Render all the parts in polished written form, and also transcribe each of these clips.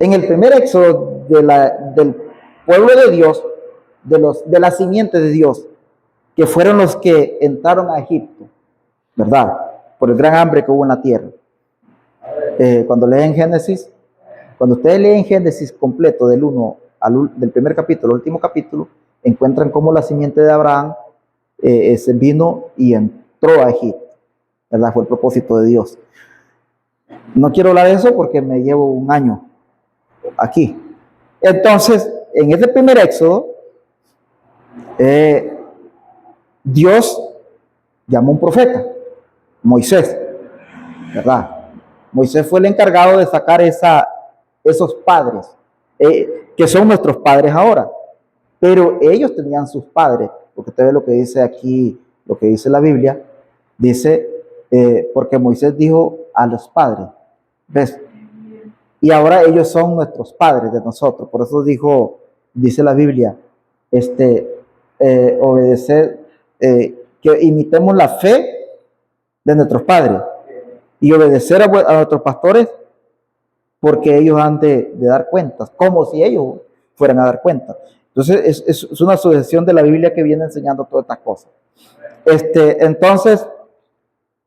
en el primer éxodo del pueblo de Dios, de la simiente de Dios, que fueron los que entraron a Egipto, ¿verdad? Por el gran hambre que hubo en la tierra. Cuando leen Génesis, cuando ustedes leen Génesis completo del primer capítulo al último capítulo, encuentran cómo la simiente de Abraham se vino y entró a Egipto, ¿verdad? Fue el propósito de Dios. No quiero hablar de eso porque me llevo un año aquí. Entonces, en ese primer éxodo, Dios llamó a un profeta, Moisés, ¿verdad? Moisés fue el encargado de sacar esos padres, que son nuestros padres ahora, pero ellos tenían sus padres, porque usted ve lo que dice aquí, lo que dice la Biblia, dice, porque Moisés dijo a los padres, ¿ves? Y ahora ellos son nuestros padres de nosotros, por eso dice la Biblia, obedecer, que imitemos la fe de nuestros padres y obedecer a nuestros pastores, porque ellos han de dar cuentas, como si ellos fueran a dar cuentas. Entonces es una sucesión de la Biblia que viene enseñando todas estas cosas. Entonces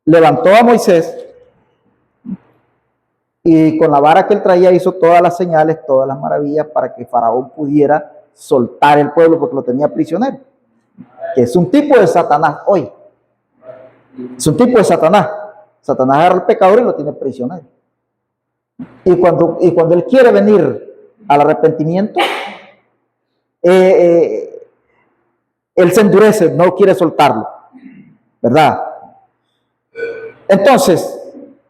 levantó a Moisés y con la vara que él traía hizo todas las señales, todas las maravillas para que Faraón pudiera soltar el pueblo, porque lo tenía prisionero, que es un tipo de Satanás hoy. Es un tipo de Satanás. Satanás agarra al pecador y lo tiene prisionero. Y cuando él quiere venir al arrepentimiento, él se endurece, no quiere soltarlo, ¿verdad? Entonces,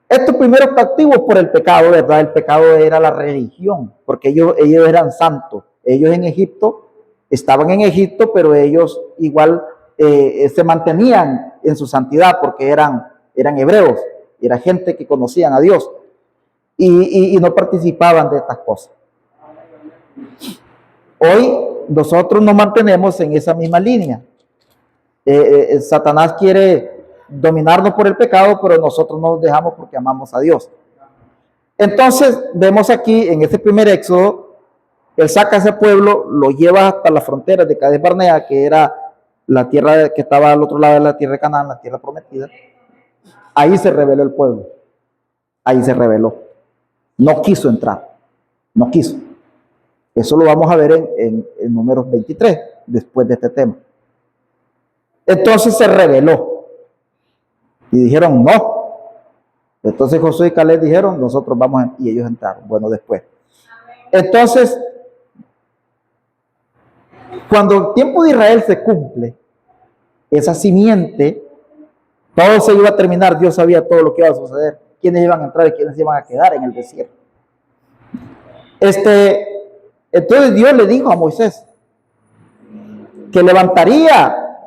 estos primeros cautivos por el pecado, ¿verdad? El pecado era la religión, porque ellos eran santos. Ellos en Egipto, estaban en Egipto, pero ellos igual se mantenían en su santidad porque eran hebreos, era gente que conocían a Dios y no participaban de estas cosas. Hoy nosotros nos mantenemos en esa misma línea. Satanás quiere dominarnos por el pecado, pero nosotros no nos dejamos porque amamos a Dios. Entonces vemos aquí en este primer éxodo, él saca a ese pueblo, lo lleva hasta las fronteras de Cades Barnea, que era la tierra que estaba al otro lado de la tierra de Canaán, la tierra prometida. Ahí se rebeló el pueblo, ahí se rebeló, no quiso entrar, no quiso. Eso lo vamos a ver en Números 23, después de este tema. Entonces se rebeló y dijeron no. Entonces Josué y Caleb dijeron, nosotros vamos, y ellos entraron. Bueno, después. Entonces, cuando el tiempo de Israel se cumple, esa simiente, todo se iba a terminar. Dios sabía todo lo que iba a suceder, quiénes iban a entrar y quiénes iban a quedar en el desierto. Entonces Dios le dijo a Moisés que levantaría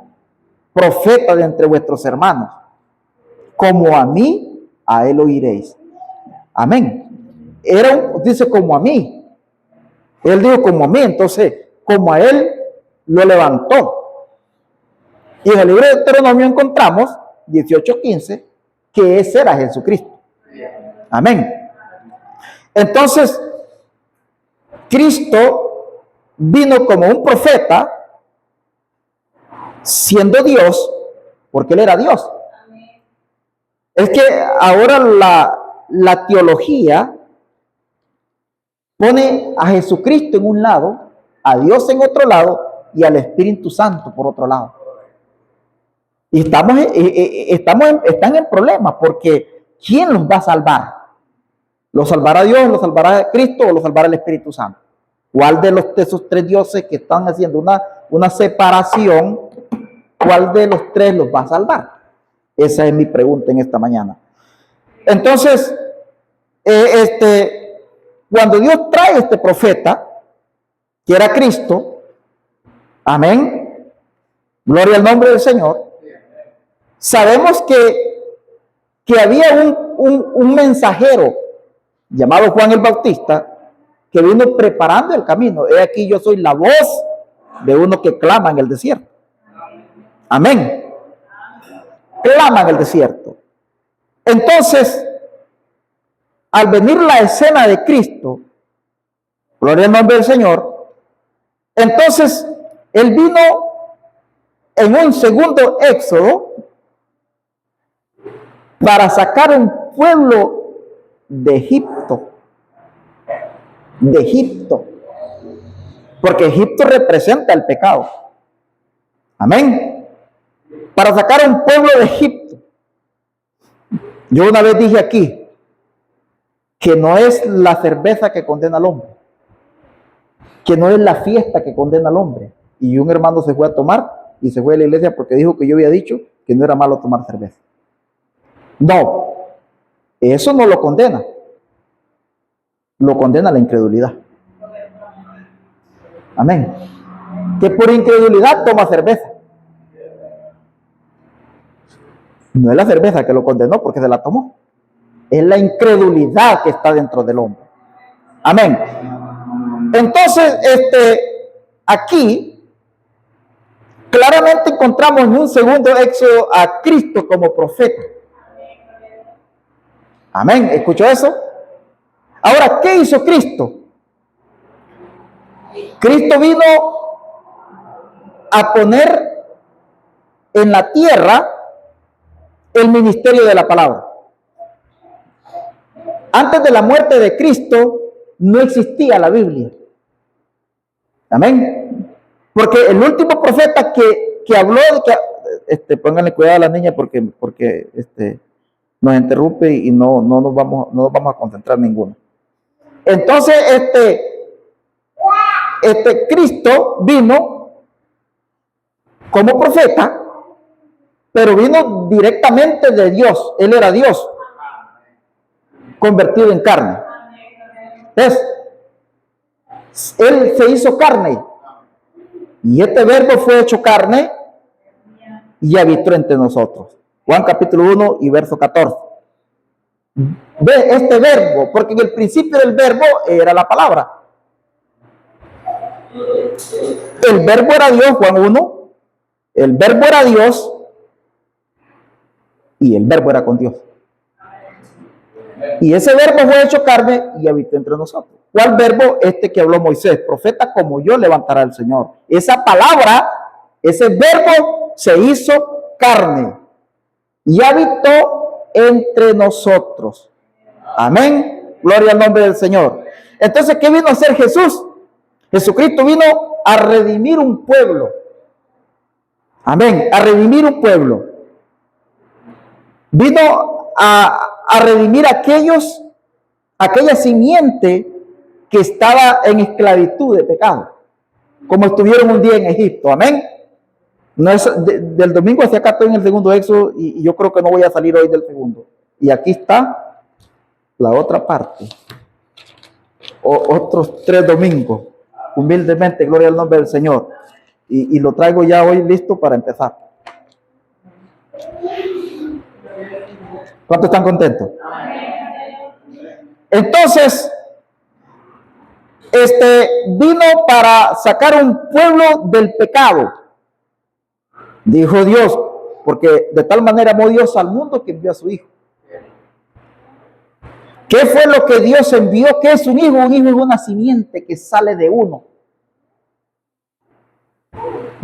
profeta de entre vuestros hermanos, como a mí, a él oiréis. Amén. Dice como a mí. Él dijo como a mí, entonces como a él lo levantó. Y en el libro de Deuteronomio encontramos 18:15, que ese era Jesucristo. Amén. Entonces, Cristo vino como un profeta, siendo Dios, porque él era Dios. Es que ahora la teología pone a Jesucristo en un lado, a Dios en otro lado y al Espíritu Santo por otro lado. Y están en problemas, porque ¿quién los va a salvar? ¿Lo salvará Dios, lo salvará Cristo o lo salvará el Espíritu Santo? ¿Cuál de esos tres dioses que están haciendo una separación, cuál de los tres los va a salvar? Esa es mi pregunta en esta mañana. Entonces, cuando Dios trae este profeta, que era Cristo, amén, gloria al nombre del Señor, sabemos que había un mensajero llamado Juan el Bautista, que vino preparando el camino. He aquí, yo soy la voz de uno que clama en el desierto. Amén. Clama en el desierto. Entonces, al venir la escena de Cristo, Gloria al nombre del Señor. Entonces, Él vino en un segundo éxodo para sacar un pueblo de Egipto. De Egipto. Porque Egipto representa el pecado. Amén. Para sacar un pueblo de Egipto. Yo una vez dije aquí que no es la cerveza que condena al hombre, que no es la fiesta que condena al hombre. Y un hermano se fue a tomar y se fue a la iglesia porque dijo que yo había dicho que no era malo tomar cerveza. No, eso no lo condena. Lo condena la incredulidad. Amén. Que por incredulidad toma cerveza. No es la cerveza que lo condenó porque se la tomó. Es la incredulidad que está dentro del hombre. Amén. Entonces, aquí claramente encontramos en un segundo éxodo a Cristo como profeta. Amén. ¿Escuchó eso? Ahora, ¿qué hizo Cristo? Cristo vino a poner en la tierra el ministerio de la palabra. Antes de la muerte de Cristo no existía la Biblia. Amén. Porque el último profeta que habló de que, pónganle cuidado a la niña porque nos interrumpe y no nos vamos a concentrar ninguno. Entonces, Cristo vino como profeta, pero vino directamente de Dios. Él era Dios, convertido en carne. Entonces, Él se hizo carne. Y este verbo fue hecho carne y habitó entre nosotros. Juan capítulo 1 y verso 14. Ve este verbo, porque en el principio del verbo era la palabra. El verbo era Dios, Juan 1. El verbo era Dios y el verbo era con Dios. Y ese verbo fue hecho carne y habitó entre nosotros. ¿Cuál verbo? Este que habló Moisés: profeta como yo levantará el Señor. Esa palabra, ese verbo se hizo carne y habitó entre nosotros. Amén. Gloria al nombre del Señor. Entonces, ¿qué vino a hacer Jesús? Jesucristo vino a redimir un pueblo. Amén. A redimir un pueblo. Vino a redimir aquella simiente que estaba en esclavitud de pecado, como estuvieron un día en Egipto. Amén. No es, del domingo hacia acá estoy en el segundo éxodo y yo creo que no voy a salir hoy del segundo. Y aquí está la otra parte. Otros 3 domingos. Humildemente, gloria al nombre del Señor. Y lo traigo ya hoy listo para empezar. ¿Cuántos están contentos? Entonces, vino para sacar un pueblo del pecado, dijo Dios, porque de tal manera amó Dios al mundo que envió a su Hijo. ¿Qué fue lo que Dios envió? ¿Qué es un hijo? Un hijo es una simiente que sale de uno.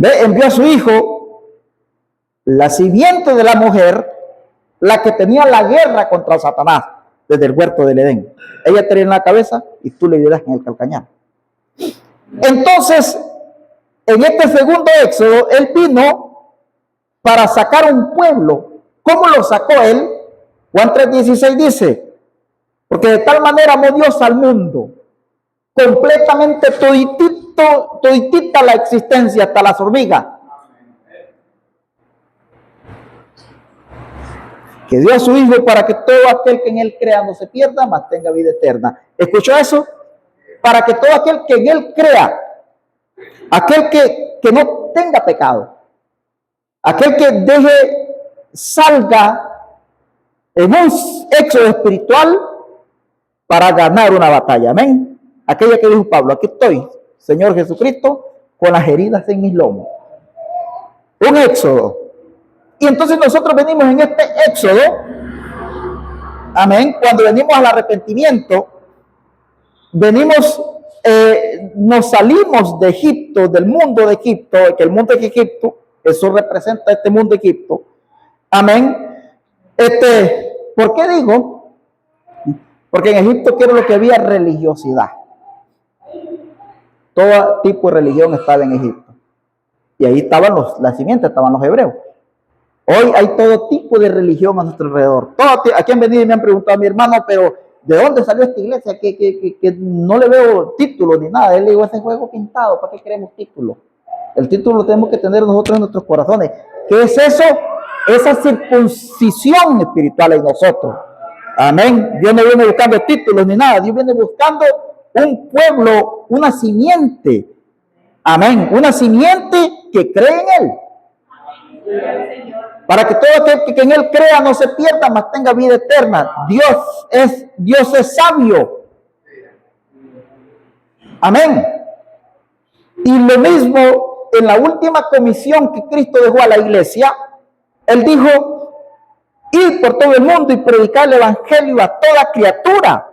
Envió a su Hijo, la simiente de la mujer, la que tenía la guerra contra Satanás desde el huerto del Edén. Ella tenía en la cabeza y tú le dirás en el calcañar. Entonces, en este segundo éxodo, Él vino para sacar un pueblo. ¿Cómo lo sacó Él? Juan 3:16 dice: porque de tal manera amó Dios al mundo, completamente toditita la existencia, hasta las hormigas, que dio a su Hijo para que todo aquel que en Él crea no se pierda, mas tenga vida eterna. ¿Escuchó eso? Para que todo aquel que en Él crea, aquel que no tenga pecado, aquel que salga en un éxodo espiritual para ganar una batalla. Amén. Aquella que dijo Pablo: aquí estoy, Señor Jesucristo, con las heridas en mis lomos. Un éxodo. Y entonces nosotros venimos en este éxodo, amén, cuando venimos al arrepentimiento, venimos nos salimos de Egipto, del mundo de Egipto, que el mundo de Egipto, eso representa este mundo de Egipto. Amén. ¿Por qué digo? Porque en Egipto quiero lo que había religiosidad. Todo tipo de religión estaba en Egipto. Y ahí estaban la simiente, estaban los hebreos. Hoy hay todo tipo de religión a nuestro alrededor. Aquí han venido y me han preguntado a mi hermano, pero ¿de dónde salió esta iglesia? Que no le veo título ni nada. Él le digo, ese juego pintado, ¿para qué queremos título? El título lo tenemos que tener nosotros en nuestros corazones. ¿Qué es eso? Esa circuncisión espiritual en nosotros. Amén. Dios no viene buscando títulos ni nada. Dios viene buscando un pueblo, una simiente. Amén. Una simiente que cree en Él. Para que todo aquel que en Él crea no se pierda, mas tenga vida eterna. Dios es sabio. Amén. Y lo mismo en la última comisión que Cristo dejó a la iglesia, Él dijo, ir por todo el mundo y predicar el evangelio a toda criatura.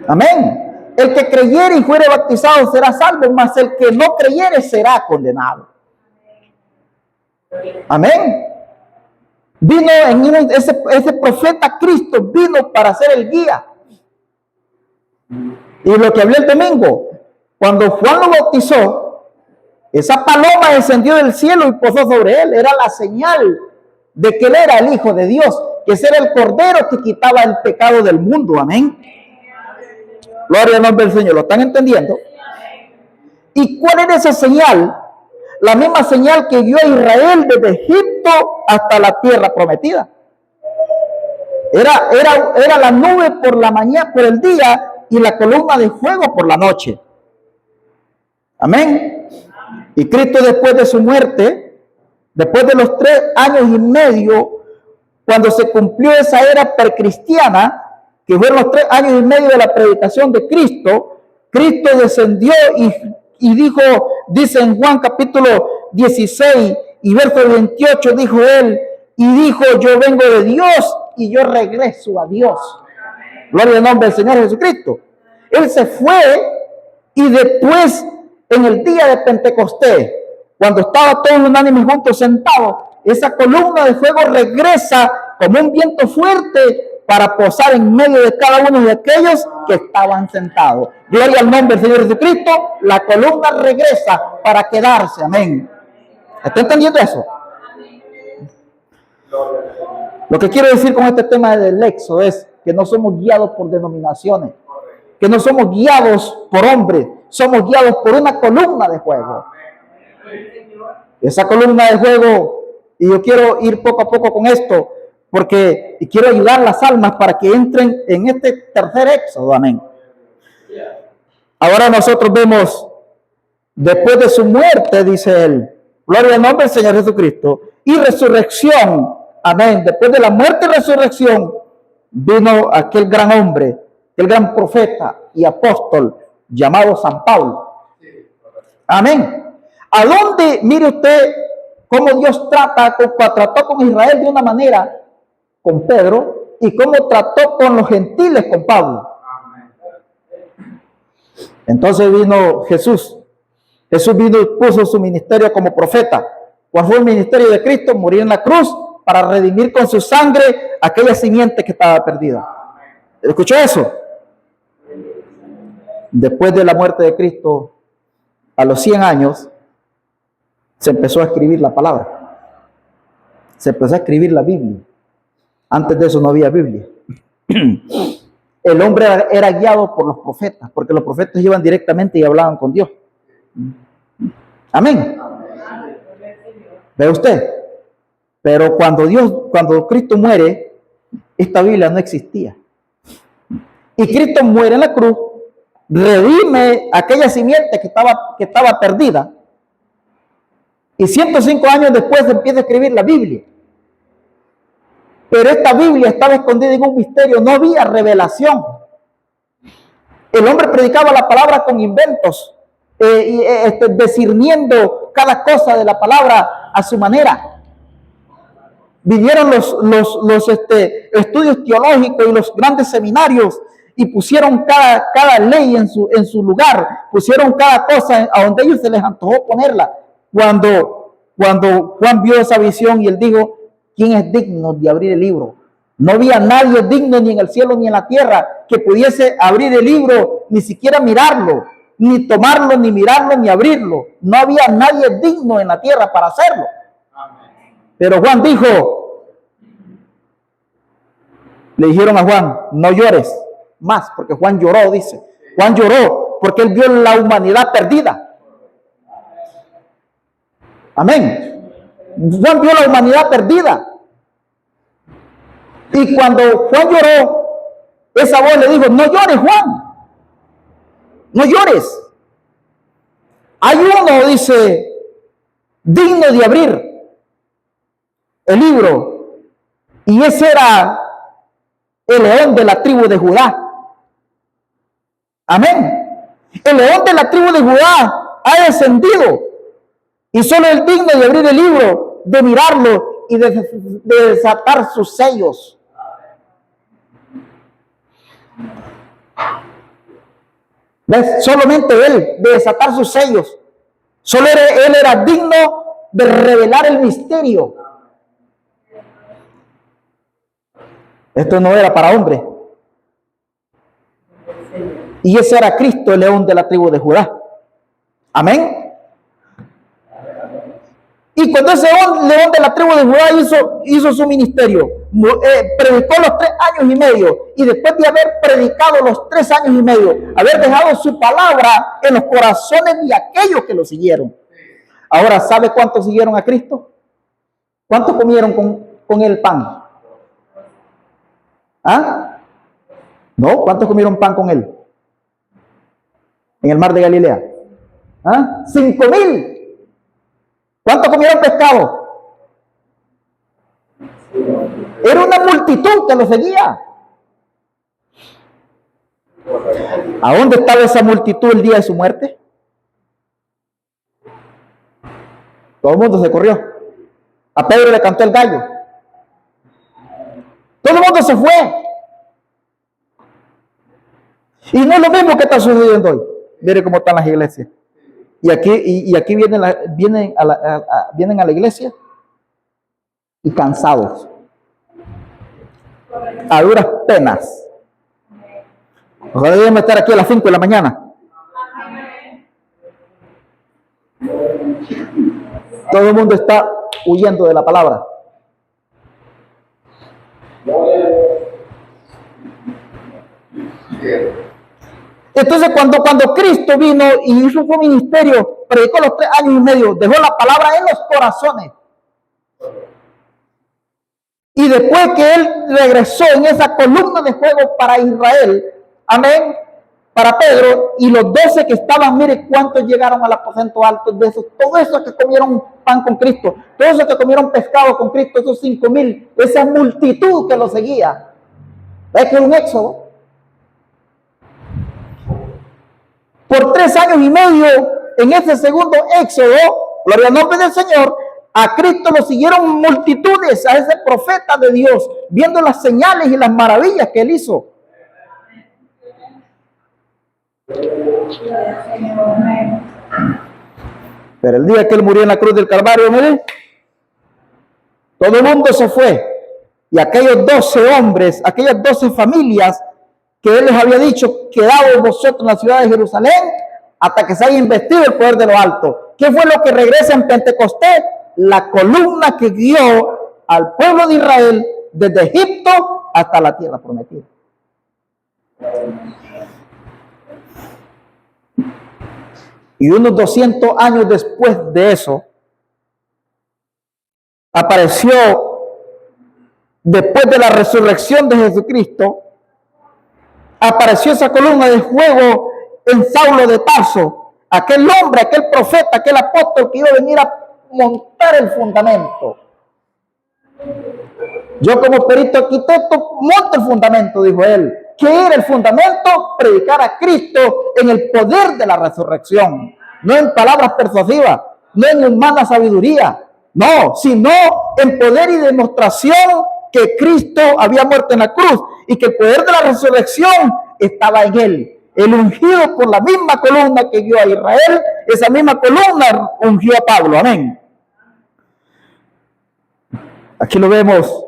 Amén. El que creyere y fuere bautizado será salvo, mas el que no creyere será condenado. Amén. Vino ese profeta Cristo, vino para ser el guía. Y lo que hablé el domingo, cuando Juan lo bautizó, esa paloma descendió del cielo y posó sobre él. Era la señal de que él era el Hijo de Dios, que ese era el Cordero que quitaba el pecado del mundo. Amén. Gloria al nombre del Señor. ¿Lo están entendiendo? ¿Y cuál era esa señal? La misma señal que dio a Israel desde Egipto hasta la tierra prometida. Era la nube por la mañana, por el día, y la columna de fuego por la noche. Amén. Y Cristo, después de su muerte, después de los 3 años y medio, cuando se cumplió esa era precristiana, que fueron los 3 años y medio de la predicación de Cristo, Cristo descendió y dijo, dice en Juan capítulo 16 y verso 28, dijo él, y dijo, yo vengo de Dios y yo regreso a Dios. Gloria al nombre del Señor Jesucristo. Él se fue y después, en el día de Pentecostés, cuando estaba todos unánimes juntos sentados, esa columna de fuego regresa como un viento fuerte para posar en medio de cada uno de aquellos que estaban sentados. Gloria al nombre del Señor Jesucristo. La columna regresa para quedarse. Amén. ¿Está entendiendo eso? Lo que quiero decir con este tema del Éxodo es que no somos guiados por denominaciones, que no somos guiados por hombres, somos guiados por una columna de fuego. Esa columna de fuego, y yo quiero ir poco a poco con esto, porque quiero ayudar a las almas para que entren en este tercer éxodo. Amén. Ahora nosotros vemos, después de su muerte, dice él, gloria al nombre del Señor Jesucristo, y resurrección. Amén. Después de la muerte y resurrección, vino aquel gran hombre, aquel gran profeta y apóstol llamado San Pablo. Amén. ¿A dónde, mire usted, cómo Dios trató con Israel de una manera con Pedro y cómo trató con los gentiles con Pablo? Entonces vino Jesús. Jesús vino y puso su ministerio como profeta. ¿Cuál fue el ministerio de Cristo? Morir en la cruz para redimir con su sangre aquella simiente que estaba perdida. ¿Escuchó eso? Después de la muerte de Cristo, a los 100 años, se empezó a escribir la palabra. Se empezó a escribir la Biblia. Antes de eso no había Biblia. El hombre era guiado por los profetas, porque los profetas iban directamente y hablaban con Dios. Amén. ¿Ve usted? Pero cuando Cristo muere, esta Biblia no existía. Y Cristo muere en la cruz, redime aquella simiente que estaba perdida. Y 105 años después se empieza a escribir la Biblia. Pero esta Biblia estaba escondida en un misterio, no había revelación. El hombre predicaba la palabra con inventos, discerniendo cada cosa de la palabra a su manera. Vinieron los estudios teológicos y los grandes seminarios, y pusieron cada ley en su lugar, pusieron cada cosa a donde ellos se les antojó ponerla. Cuando Juan vio esa visión y él dijo, ¿quién es digno de abrir el libro? No había nadie digno ni en el cielo ni en la tierra que pudiese abrir el libro, ni siquiera mirarlo, ni tomarlo, ni mirarlo, ni abrirlo. No había nadie digno en la tierra para hacerlo. Pero Juan dijo, le dijeron a Juan, no llores más, porque Juan lloró, dice. Juan lloró porque él vio la humanidad perdida. Amén. Juan vio la humanidad perdida. Y cuando Juan lloró, esa voz le dijo, no llores, Juan. No llores. Hay uno, dice, digno de abrir el libro. Y ese era el león de la tribu de Judá. Amén. El león de la tribu de Judá ha descendido. Y solo es digno de abrir el libro, de mirarlo y de desatar sus sellos. ¿Ves? Solamente él, de desatar sus sellos. Solo él era digno de revelar el misterio. Esto no era para hombre. Y ese era Cristo, el león de la tribu de Judá. Amén. Y cuando ese león de la tribu de Judá hizo su ministerio, predicó los 3 años y medio, y después de haber predicado los 3 años y medio, haber dejado su palabra en los corazones de aquellos que lo siguieron. Ahora, ¿sabe cuántos siguieron a Cristo? ¿Cuántos comieron con el pan? ¿Ah? ¿No? ¿Cuántos comieron pan con él? En el mar de Galilea. ¿Ah? 5,000. ¿Cuántos comieron pescado? Era una multitud que lo seguía. ¿A dónde estaba esa multitud el día de su muerte? Todo el mundo se corrió. A Pedro le cantó el gallo. Todo el mundo se fue. Y no es lo mismo que está sucediendo hoy. Mire cómo están las iglesias. Y aquí vienen a la iglesia y cansados, a duras penas. Ojalá debemos estar aquí a las 5 de la mañana. Todo el mundo está huyendo de la palabra. Entonces cuando Cristo vino y hizo su ministerio, predicó los 3 años y medio, dejó la palabra en los corazones. Y después que él regresó en esa columna de fuego para Israel, amén, para Pedro y los 12 que estaban, mire cuántos llegaron al aposento alto de esos, todos esos que comieron pan con Cristo, todos esos que comieron pescado con Cristo, esos 5,000, esa multitud que lo seguía. ¿Ves que es un éxodo? Por 3 años y medio, en ese segundo éxodo, gloria al nombre del Señor, a Cristo lo siguieron multitudes, a ese profeta de Dios, viendo las señales y las maravillas que él hizo. Pero el día que él murió en la cruz del Calvario, mire, todo el mundo se fue. Y aquellos 12 hombres, aquellas 12 familias que él les había dicho, quedaos vosotros en la ciudad de Jerusalén hasta que se haya investido el poder de lo alto. ¿Qué fue lo que regresa en Pentecostés? La columna que guió al pueblo de Israel desde Egipto hasta la tierra prometida. Y unos 200 años después de eso, apareció, después de la resurrección de Jesucristo, apareció esa columna de fuego en Saulo de Tarso, aquel hombre, aquel profeta, aquel apóstol que iba a venir a montar el fundamento. Yo como perito arquitecto monto el fundamento, dijo él. ¿Qué era el fundamento? Predicar a Cristo en el poder de la resurrección, no en palabras persuasivas, no en humana sabiduría, no, sino en poder y demostración que Cristo había muerto en la cruz y que el poder de la resurrección estaba en él. El ungido por la misma columna que guió a Israel, esa misma columna ungió a Pablo. Amén. Aquí lo vemos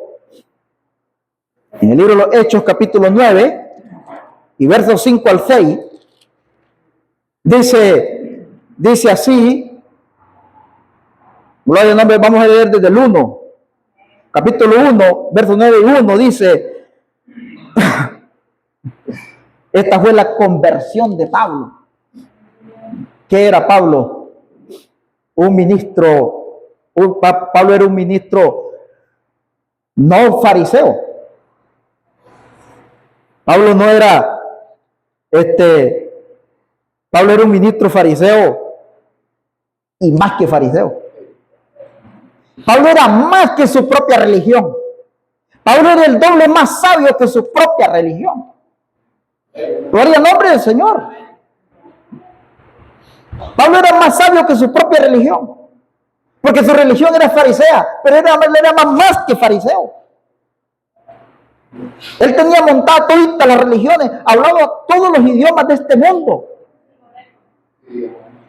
en el libro de los Hechos, capítulo 9, y versos 5 al 6. Dice así, gloria al nombre, vamos a leer desde el 1. Capítulo 1, verso 9 y 1, dice, esta fue la conversión de Pablo. ¿Qué era Pablo? Un ministro, Pablo era un ministro no fariseo. Pablo no era, Pablo era un ministro fariseo y más que fariseo. Pablo era más que su propia religión. Pablo era el doble más sabio que su propia religión. Gloria al nombre del Señor. Pablo era más sabio que su propia religión. Porque su religión era farisea, pero él era más que fariseo. Él tenía montada todas las religiones, hablaba todos los idiomas de este mundo.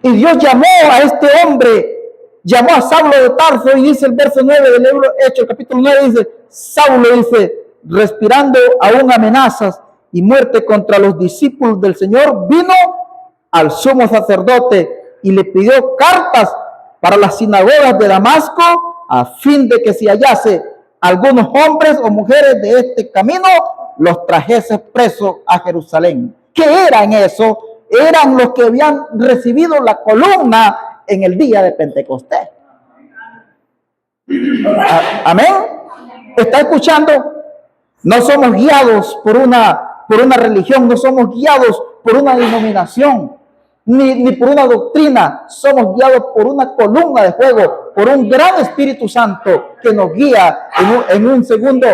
Y Dios llamó a este hombre, llamó a Saulo de Tarso, y dice el verso 9 del libro Hechos, capítulo 9, dice, Saulo dice, respirando aún amenazas y muerte contra los discípulos del Señor, vino al sumo sacerdote y le pidió cartas para las sinagogas de Damasco, a fin de que si hallase algunos hombres o mujeres de este camino, los trajese presos a Jerusalén. ¿Qué eran eso? Eran los que habían recibido la columna en el día de Pentecostés. Amén. ¿Está escuchando? No somos guiados por una religión, no somos guiados por una denominación, ni por una doctrina. Somos guiados por una columna de fuego, por un gran Espíritu Santo que nos guía en un segundo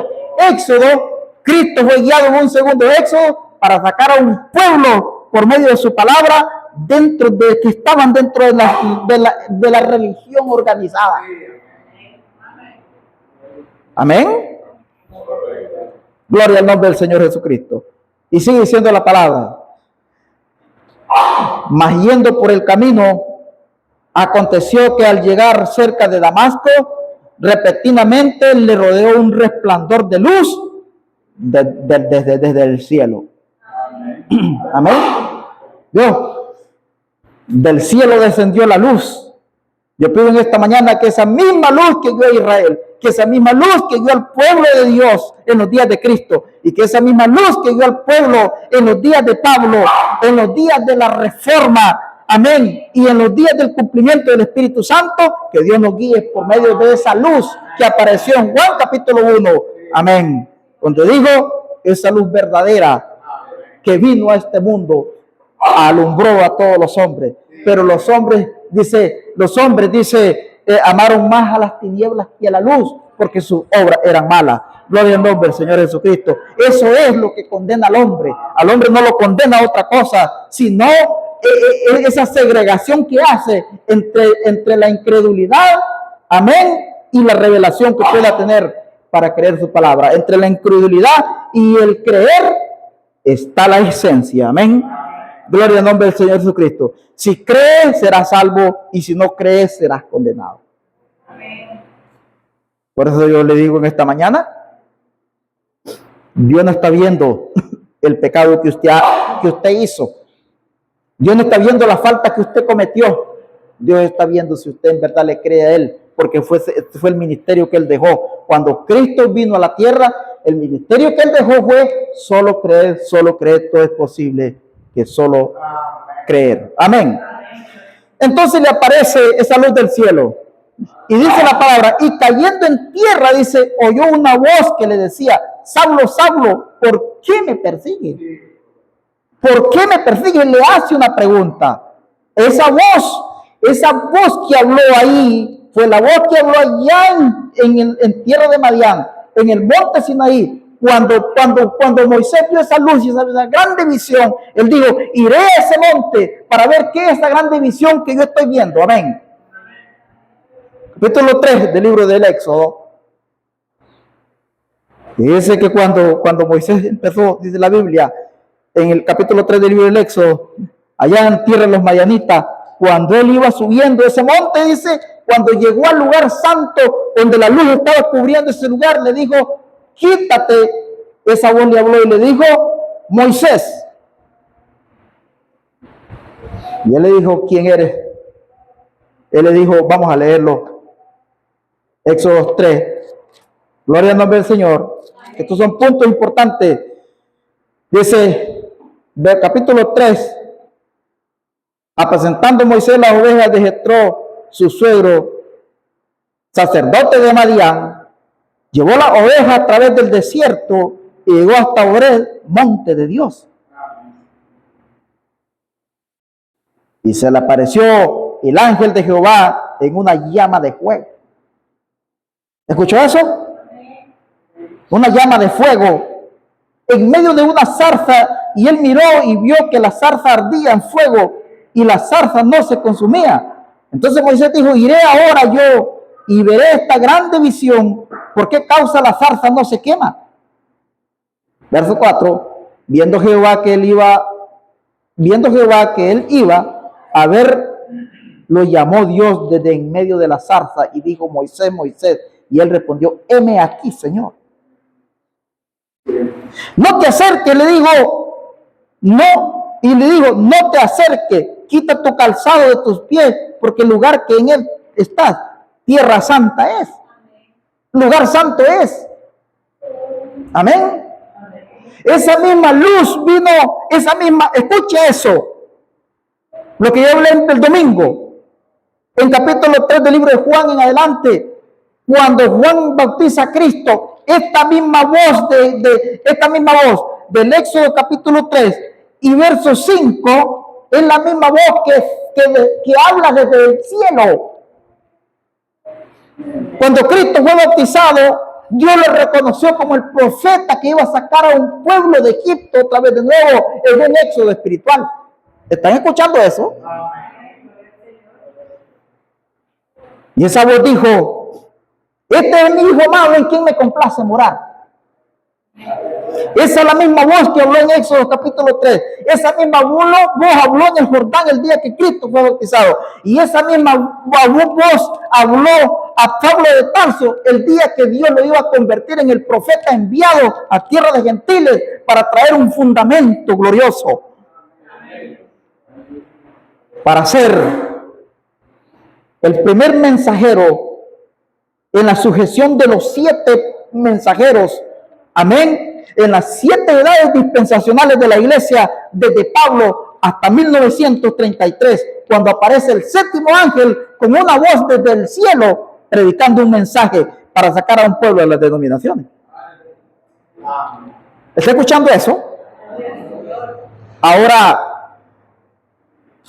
éxodo. Cristo fue guiado en un segundo éxodo para sacar a un pueblo por medio de su palabra que estaban dentro de la religión organizada. Amén. Gloria al nombre del Señor Jesucristo. Y sigue diciendo la palabra. Mas yendo por el camino, aconteció que al llegar cerca de Damasco, repentinamente le rodeó un resplandor de luz desde el cielo. Amén. Dios, del cielo descendió la luz. Yo pido en esta mañana que esa misma luz que dio a Israel, que esa misma luz que dio al pueblo de Dios en los días de Cristo, y que esa misma luz que dio al pueblo en los días de Pablo, en los días de la Reforma, amén, y en los días del cumplimiento del Espíritu Santo, que Dios nos guíe por medio de esa luz que apareció en Juan capítulo 1, amén, donde digo, esa luz verdadera que vino a este mundo, alumbró a todos los hombres, pero los hombres, dice, amaron más a las tinieblas que a la luz, porque sus obras eran malas. Gloria al nombre del Señor Jesucristo. Eso es lo que condena al hombre. Al hombre no lo condena otra cosa, sino esa segregación que hace entre la incredulidad, amén, y la revelación que pueda tener para creer su palabra. Entre la incredulidad y el creer está la esencia, amén. Gloria al nombre del Señor Jesucristo. Si crees, serás salvo, y si no crees, serás condenado. Por eso yo le digo en esta mañana, Dios no está viendo el pecado que usted hizo. Dios no está viendo la falta que usted cometió. Dios está viendo si usted en verdad le cree a Él, porque fue el ministerio que Él dejó. Cuando Cristo vino a la tierra, el ministerio que Él dejó fue solo creer, todo es posible, que solo creer. Amén. Entonces le aparece esa luz del cielo y dice la palabra, y cayendo en tierra, dice, oyó una voz que le decía, Saulo, Saulo, ¿por qué me persigues? ¿Por qué me persigues? Le hace una pregunta. Esa voz que habló ahí fue la voz que habló allá en tierra de Madián, en el monte Sinaí. Cuando Moisés vio esa luz y esa grande visión, él dijo, iré a ese monte para ver qué es esa grande visión que yo estoy viendo. Amén. Capítulo 3 del libro del Éxodo. Dice que cuando Moisés empezó, dice la Biblia, en el capítulo 3 del libro del Éxodo, allá en tierra de los Madianitas, cuando él iba subiendo ese monte, dice, cuando llegó al lugar santo, donde la luz estaba cubriendo ese lugar, le dijo, quítate. Esa voz le habló y le dijo, Moisés. Y él le dijo, ¿quién eres? Él le dijo, vamos a leerlo. Éxodo 3. Gloria al nombre del Señor. Estos son puntos importantes. Dice, del capítulo 3, apacentando Moisés las ovejas de Jetro, su suegro, sacerdote de Madián, llevó la oveja a través del desierto y llegó hasta Oreb, monte de Dios. Y se le apareció el ángel de Jehová en una llama de fuego. ¿Escuchó eso? Una llama de fuego en medio de una zarza, y él miró y vio que la zarza ardía en fuego y la zarza no se consumía. Entonces Moisés dijo, iré ahora yo y veré esta grande visión, ¿por qué causa la zarza no se quema? Verso 4, viendo Jehová que él iba a ver, lo llamó Dios desde en medio de la zarza y dijo, Moisés, Moisés, y él respondió, heme aquí, Señor. No te acerques, le dijo, no, y le dijo, no te acerques, quita tu calzado de tus pies, porque el lugar que en él estás, tierra santa es, lugar santo es. Amén. Esa misma luz vino, esa misma, escuche eso, lo que yo hablé el domingo, en capítulo 3 del libro de Juan en adelante, cuando Juan bautiza a Cristo, esta misma voz del Éxodo capítulo 3 y verso 5 es la misma voz que habla desde el cielo. Cuando Cristo fue bautizado, Dios lo reconoció como el profeta que iba a sacar a un pueblo de Egipto otra vez de nuevo en un éxodo espiritual. ¿Están escuchando eso? Y esa voz dijo, este es mi hijo amado en quien me complace morar. Esa es la misma voz que habló en Éxodo capítulo 3. Esa misma voz habló en el Jordán el día que Cristo fue bautizado. Y esa misma voz habló a Pablo de Tarso el día que Dios lo iba a convertir en el profeta enviado a tierra de gentiles para traer un fundamento glorioso. Para ser el primer mensajero en la sujeción de los 7 mensajeros. Amén. En las 7 edades dispensacionales de la iglesia, desde Pablo hasta 1933, cuando aparece el 7º ángel con una voz desde el cielo, predicando un mensaje para sacar a un pueblo de las denominaciones. ¿Está escuchando eso? Ahora,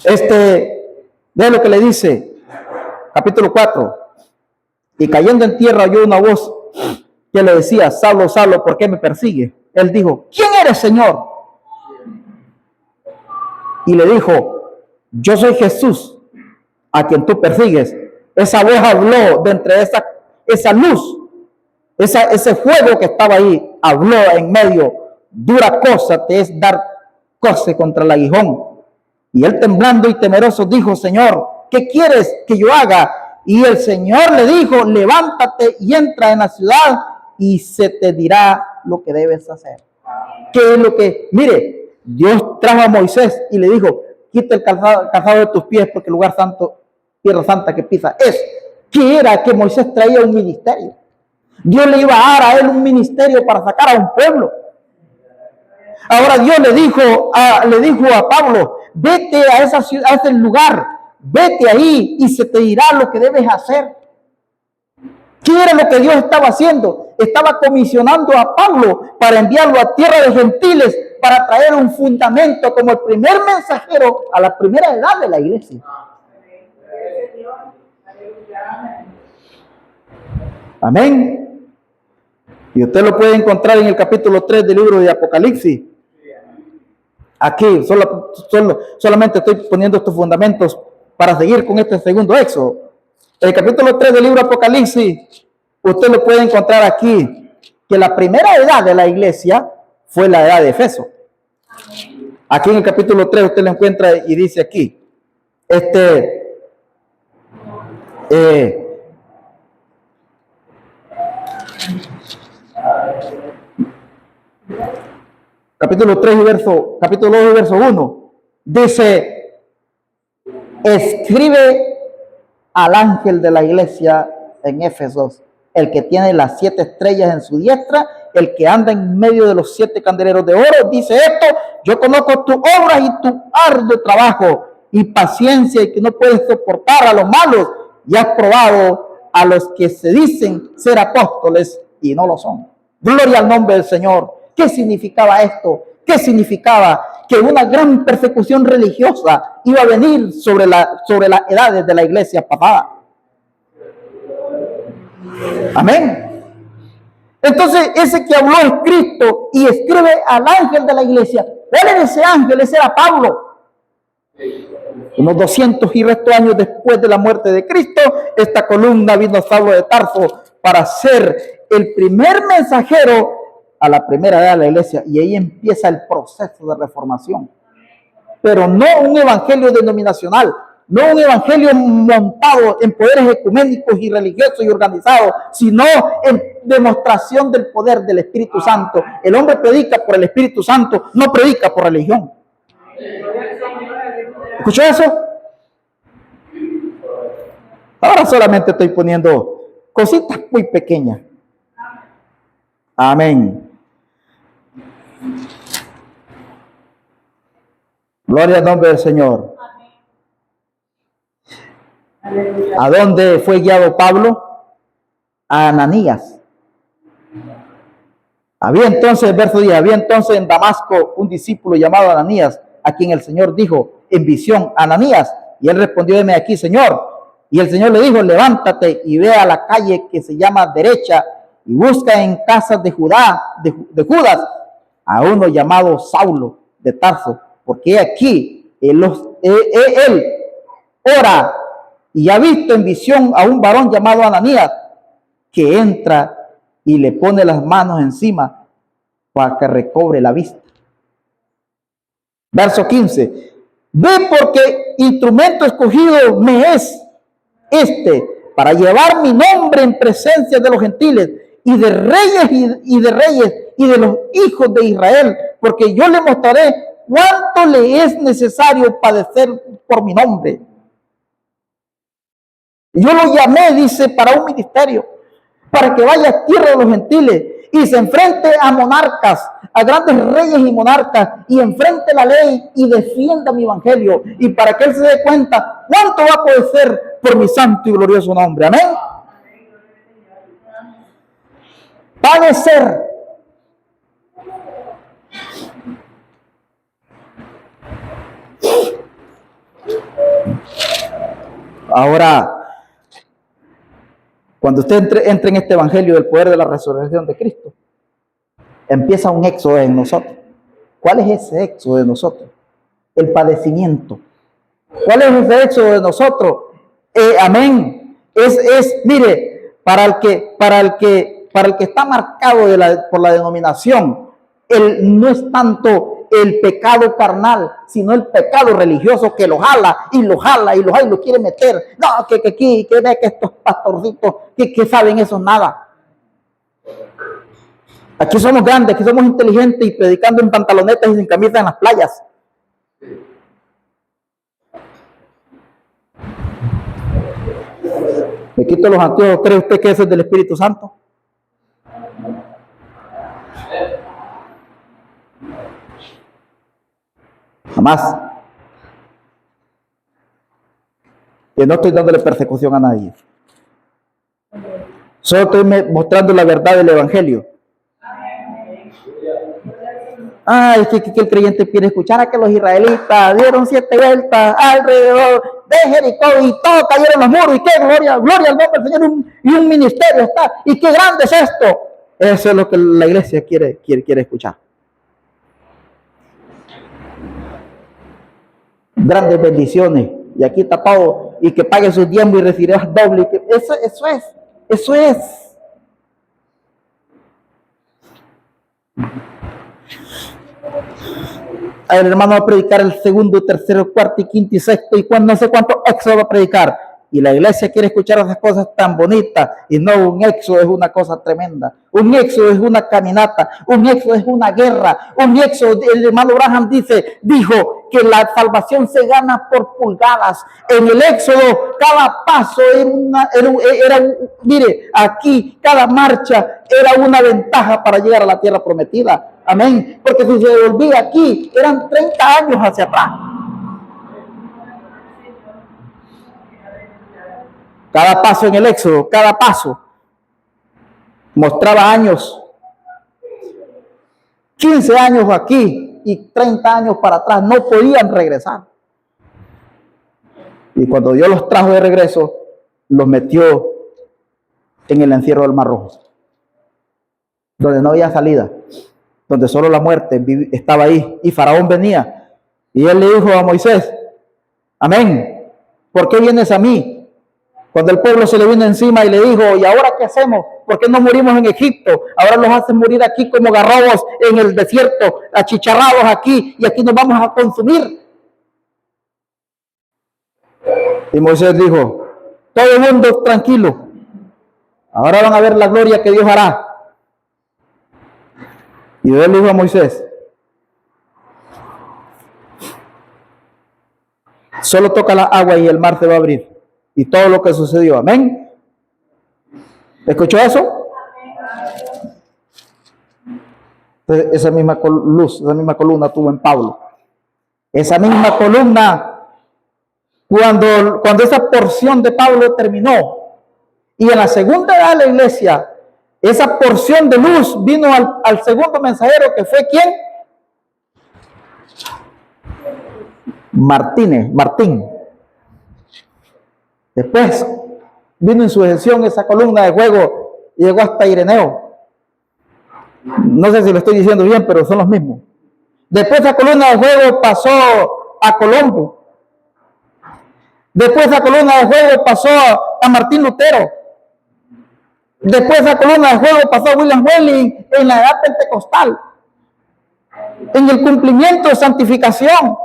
ve lo que le dice, capítulo 4. Y cayendo en tierra oyó una voz que le decía, Saulo, Saulo, ¿por qué me persigue? Él dijo, ¿quién eres, Señor? Y le dijo, yo soy Jesús, a quien tú persigues. Esa voz habló de entre esa luz, ese fuego que estaba ahí, habló en medio, dura cosa te es dar coce contra el aguijón. Y él temblando y temeroso dijo, Señor, ¿qué quieres que yo haga? Y el Señor le dijo, levántate y entra en la ciudad y se te dirá lo que debes hacer. ¿Qué es lo que? Mire, Dios trajo a Moisés y le dijo, quita el calzado de tus pies porque el lugar santo, tierra santa que pisa es. ¿Qué era? Que Moisés traía un ministerio. Dios le iba a dar a él un ministerio para sacar a un pueblo. Ahora Dios le dijo a Pablo, vete a esa ciudad, a ese lugar, vete ahí y se te dirá lo que debes hacer. ¿Qué era lo que Dios estaba haciendo? Estaba comisionando a Pablo para enviarlo a tierra de gentiles para traer un fundamento como el primer mensajero a la primera edad de la iglesia. Amén. Y usted lo puede encontrar en el capítulo 3 del libro de Apocalipsis. Aquí solamente estoy poniendo estos fundamentos para seguir con este segundo éxodo. El capítulo 3 del libro de Apocalipsis, usted lo puede encontrar aquí, que la primera edad de la iglesia fue la edad de Efeso. Aquí en el capítulo 3 usted lo encuentra y dice aquí, capítulo 2 y verso 1, dice, escribe al ángel de la iglesia en Éfesos, el que tiene las 7 estrellas en su diestra, el que anda en medio de los 7 candeleros de oro, dice esto: yo conozco tus obras y tu arduo trabajo y paciencia, y que no puedes soportar a los malos, y has probado a los que se dicen ser apóstoles y no lo son. Gloria al nombre del Señor. ¿Qué significaba esto? ¿Qué significaba? Que una gran persecución religiosa iba a venir sobre las edades de la iglesia pasada. Amén. Entonces, ese que habló es Cristo y escribe al ángel de la iglesia. ¿Cuál era ese ángel? Ese era Pablo. Unos 200 y resto años después de la muerte de Cristo, esta columna vino a Saulo de Tarso para ser el primer mensajero a la primera edad de la iglesia, y ahí empieza el proceso de reformación. Pero no un evangelio denominacional, no un evangelio montado en poderes ecuménicos y religiosos y organizados, sino en demostración del poder del Espíritu Santo. El hombre predica por el Espíritu Santo, no predica por religión. ¿Escuchó eso? Ahora solamente estoy poniendo cositas muy pequeñas. Amén. Gloria al nombre del Señor. ¿A dónde fue guiado Pablo? A Ananías. Había entonces, verso 10, había entonces en Damasco un discípulo llamado Ananías, a quien el Señor dijo en visión: Ananías. Y él respondió: heme aquí, Señor. Y el Señor le dijo: levántate y ve a la calle que se llama Derecha y busca en casas de Judas a uno llamado Saulo de Tarso, porque aquí él ora y ha visto en visión a un varón llamado Ananías, que entra y le pone las manos encima para que recobre la vista. Verso 15. Ve, porque instrumento escogido me es para llevar mi nombre en presencia de los gentiles y de reyes y de los hijos de Israel, porque yo le mostraré cuánto le es necesario padecer por mi nombre. Yo lo llamé, dice, para un ministerio, para que vaya a tierra de los gentiles y se enfrente a monarcas, a grandes reyes y monarcas, y enfrente la ley y defienda mi evangelio, y para que él se dé cuenta cuánto va a padecer por mi santo y glorioso nombre. Amén. Padecer. Ahora, cuando usted entre en este evangelio del poder de la resurrección de Cristo, empieza un éxodo en nosotros. ¿Cuál es ese éxodo de nosotros? El padecimiento. ¿Cuál es ese éxodo de nosotros? Amén. Mire, para el que está marcado por la denominación, no es tanto el pecado carnal, sino el pecado religioso que lo jala y lo jala y lo jala y lo quiere meter. No, que aquí, que ve que estos pastorcitos, que saben eso, nada. Aquí somos grandes, aquí somos inteligentes y predicando en pantalonetas y sin camisa en las playas. Me quito los anteojos. ¿Cree usted que eso es del Espíritu Santo? Jamás. Y no estoy dándole persecución a nadie. Solo estoy mostrando la verdad del Evangelio. Es que el creyente quiere escuchar a que los israelitas dieron 7 vueltas alrededor de Jericó y todos cayeron los muros. Y qué gloria al nombre del Señor. Y un ministerio está. Y qué grande es esto. Eso es lo que la iglesia quiere escuchar. Grandes bendiciones. Y aquí está todo. Y que pague sus diezmos y recibirás doble. Eso es. El hermano va a predicar el segundo, tercero, cuarto, y quinto y sexto, y no sé cuánto éxodo va a predicar. Y la iglesia quiere escuchar esas cosas tan bonitas, y no, un éxodo es una cosa tremenda. Un éxodo es una caminata, un éxodo es una guerra, un éxodo, el hermano Branham dijo que la salvación se gana por pulgadas. En el éxodo, cada paso mire, aquí cada marcha era una ventaja para llegar a la tierra prometida. Amén. Porque si se volvía aquí, eran 30 años hacia atrás. Cada paso en el éxodo, cada paso mostraba años. 15 años aquí y 30 años para atrás, no podían regresar. Y cuando Dios los trajo de regreso, los metió en el encierro del Mar Rojo, donde no había salida, donde solo la muerte estaba ahí. Y Faraón venía y él le dijo a Moisés: amén, ¿por qué vienes a mí? Cuando el pueblo se le vino encima y le dijo: ¿y ahora qué hacemos? ¿Por qué no morimos en Egipto? Ahora los hacen morir aquí como garrobos en el desierto, achicharrados aquí, y aquí nos vamos a consumir. Y Moisés dijo: todo el mundo tranquilo, ahora van a ver la gloria que Dios hará. Y Dios le dijo a Moisés: solo toca la agua y el mar se va a abrir. Y todo lo que sucedió. Amén. ¿Escuchó eso? Entonces, esa misma luz, esa misma columna tuvo en Pablo. Esa misma columna, cuando esa porción de Pablo terminó, y en la segunda edad de la iglesia, esa porción de luz vino al segundo mensajero, que fue ¿quién? Martín. Después vino en sucesión esa columna de fuego y llegó hasta Ireneo. No sé si lo estoy diciendo bien, pero son los mismos. Después esa columna de fuego pasó a Colombo. Después esa columna de fuego pasó a Martín Lutero. Después esa columna de fuego pasó a William Welling en la edad pentecostal, en el cumplimiento de santificación.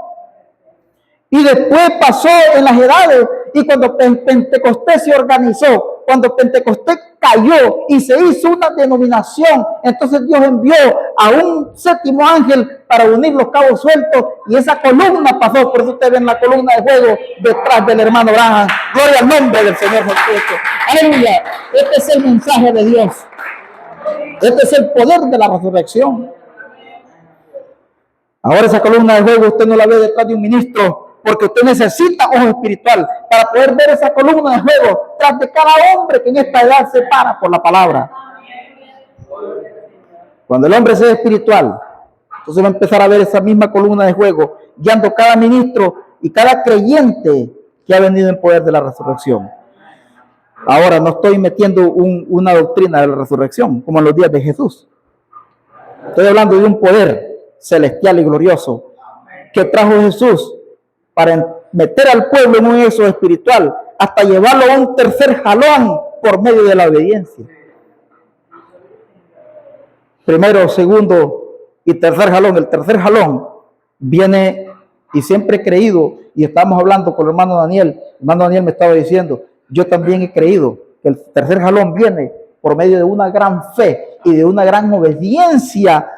Y después pasó en las edades, y cuando Pentecostés se organizó, cuando Pentecostés cayó y se hizo una denominación, entonces Dios envió a un séptimo ángel para unir los cabos sueltos, y esa columna pasó. Por eso ustedes ven la columna de fuego detrás del hermano Branham. Gloria al nombre del Señor Jesucristo. Aleluya. Este es el mensaje de Dios. Este es el poder de la resurrección. Ahora esa columna de fuego usted no la ve detrás de un ministro, porque usted necesita ojo espiritual para poder ver esa columna de fuego tras de cada hombre que en esta edad se para por la palabra. Cuando el hombre sea espiritual, entonces va a empezar a ver esa misma columna de fuego guiando cada ministro y cada creyente que ha venido en poder de la resurrección. Ahora no estoy metiendo una doctrina de la resurrección como en los días de Jesús. Estoy hablando de un poder celestial y glorioso que trajo Jesús para meter al pueblo en un éxodo espiritual hasta llevarlo a un tercer jalón por medio de la obediencia. Primero, segundo y tercer jalón. El tercer jalón viene, y siempre he creído, y estamos hablando con el hermano Daniel me estaba diciendo, yo también he creído que el tercer jalón viene por medio de una gran fe y de una gran obediencia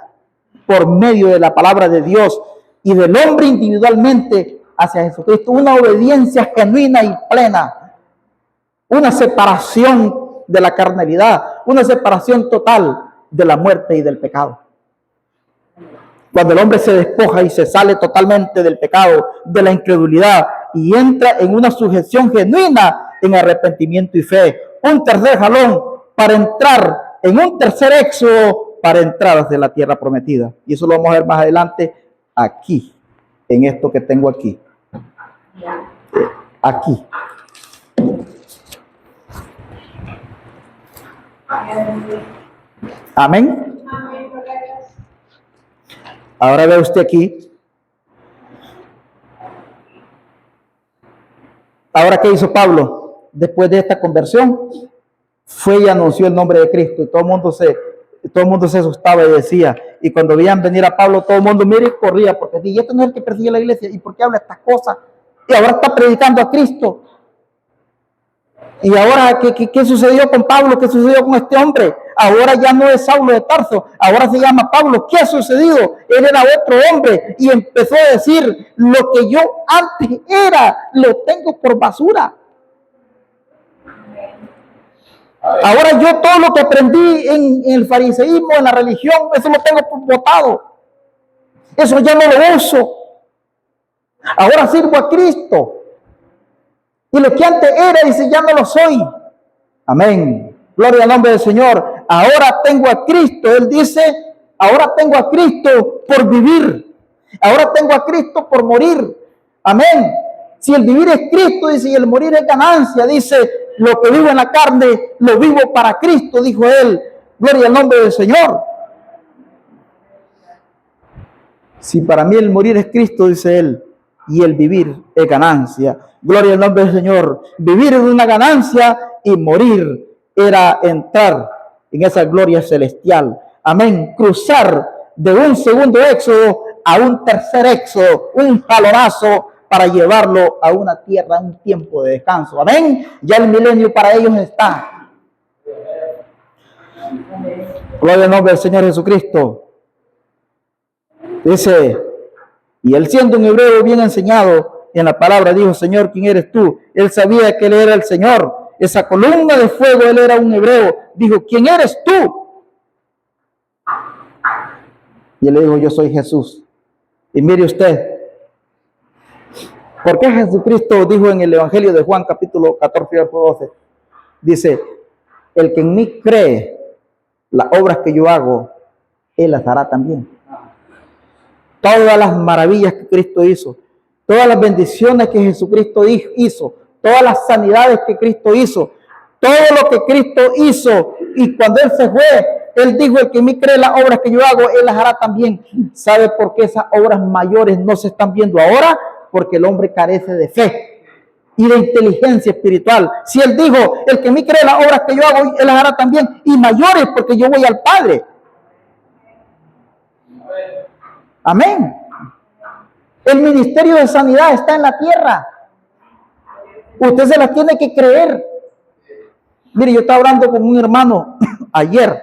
por medio de la palabra de Dios y del hombre individualmente hacia Jesucristo, una obediencia genuina y plena, una separación de la carnalidad, una separación total de la muerte y del pecado. Cuando el hombre se despoja y se sale totalmente del pecado, de la incredulidad, y entra en una sujeción genuina en arrepentimiento y fe, un tercer jalón para entrar en un tercer éxodo, para entrar hacia la tierra prometida. Y eso lo vamos a ver más adelante aquí, en esto que tengo aquí. Aquí. Amén. Ahora ve usted aquí. Ahora, ¿qué hizo Pablo? Después de esta conversión, fue y anunció el nombre de Cristo. Y todo el mundo Y todo el mundo se asustaba y decía, y cuando veían venir a Pablo, todo el mundo mira y corría, porque decía, y este no es el que persigue la iglesia, ¿y por qué habla estas cosas? Y ahora está predicando a Cristo. Y ahora, ¿qué sucedió con Pablo? ¿Qué sucedió con este hombre? Ahora ya no es Saulo de Tarso, ahora se llama Pablo. ¿Qué ha sucedido? Él era otro hombre y empezó a decir, lo que yo antes era, lo tengo por basura. Ahora yo todo lo que aprendí en el fariseísmo, en la religión, eso lo tengo por botado. Eso ya no lo uso. Ahora sirvo a Cristo. Y lo que antes era, dice, ya no lo soy. Amén. Gloria al nombre del Señor. Ahora tengo a Cristo. Él dice, ahora tengo a Cristo por vivir. Ahora tengo a Cristo por morir. Amén. Si el vivir es Cristo, dice, y el morir es ganancia, dice, lo que vivo en la carne, lo vivo para Cristo, dijo él. Gloria al nombre del Señor. Si para mí el morir es Cristo, dice él, y el vivir es ganancia. Gloria al nombre del Señor. Vivir es una ganancia y morir era entrar en esa gloria celestial. Amén. Cruzar de un segundo éxodo a un tercer éxodo, un jalonazo para llevarlo a una tierra, a un tiempo de descanso. Amén. Ya el milenio para ellos está. Gloria al nombre del Señor Jesucristo. Dice, y él siendo un hebreo bien enseñado en la palabra, dijo, Señor, ¿quién eres tú? Él sabía que él era el Señor. Esa columna de fuego, él era un hebreo. Dijo, ¿quién eres tú? Y él le dijo, yo soy Jesús. Y mire usted, ¿por qué Jesucristo dijo en el Evangelio de Juan, capítulo 14, verso 12? Dice, el que en mí cree las obras que yo hago, él las hará también. Todas las maravillas que Cristo hizo, todas las bendiciones que Jesucristo hizo, todas las sanidades que Cristo hizo, todo lo que Cristo hizo, y cuando Él se fue, Él dijo, el que en mí cree las obras que yo hago, Él las hará también. ¿Sabe por qué esas obras mayores no se están viendo ahora? Porque el hombre carece de fe y de inteligencia espiritual. Si Él dijo, el que en mí cree las obras que yo hago, Él las hará también, y mayores, porque yo voy al Padre. Amén. El ministerio de sanidad está en la tierra. Usted se la tiene que creer. Mire, yo estaba hablando con un hermano ayer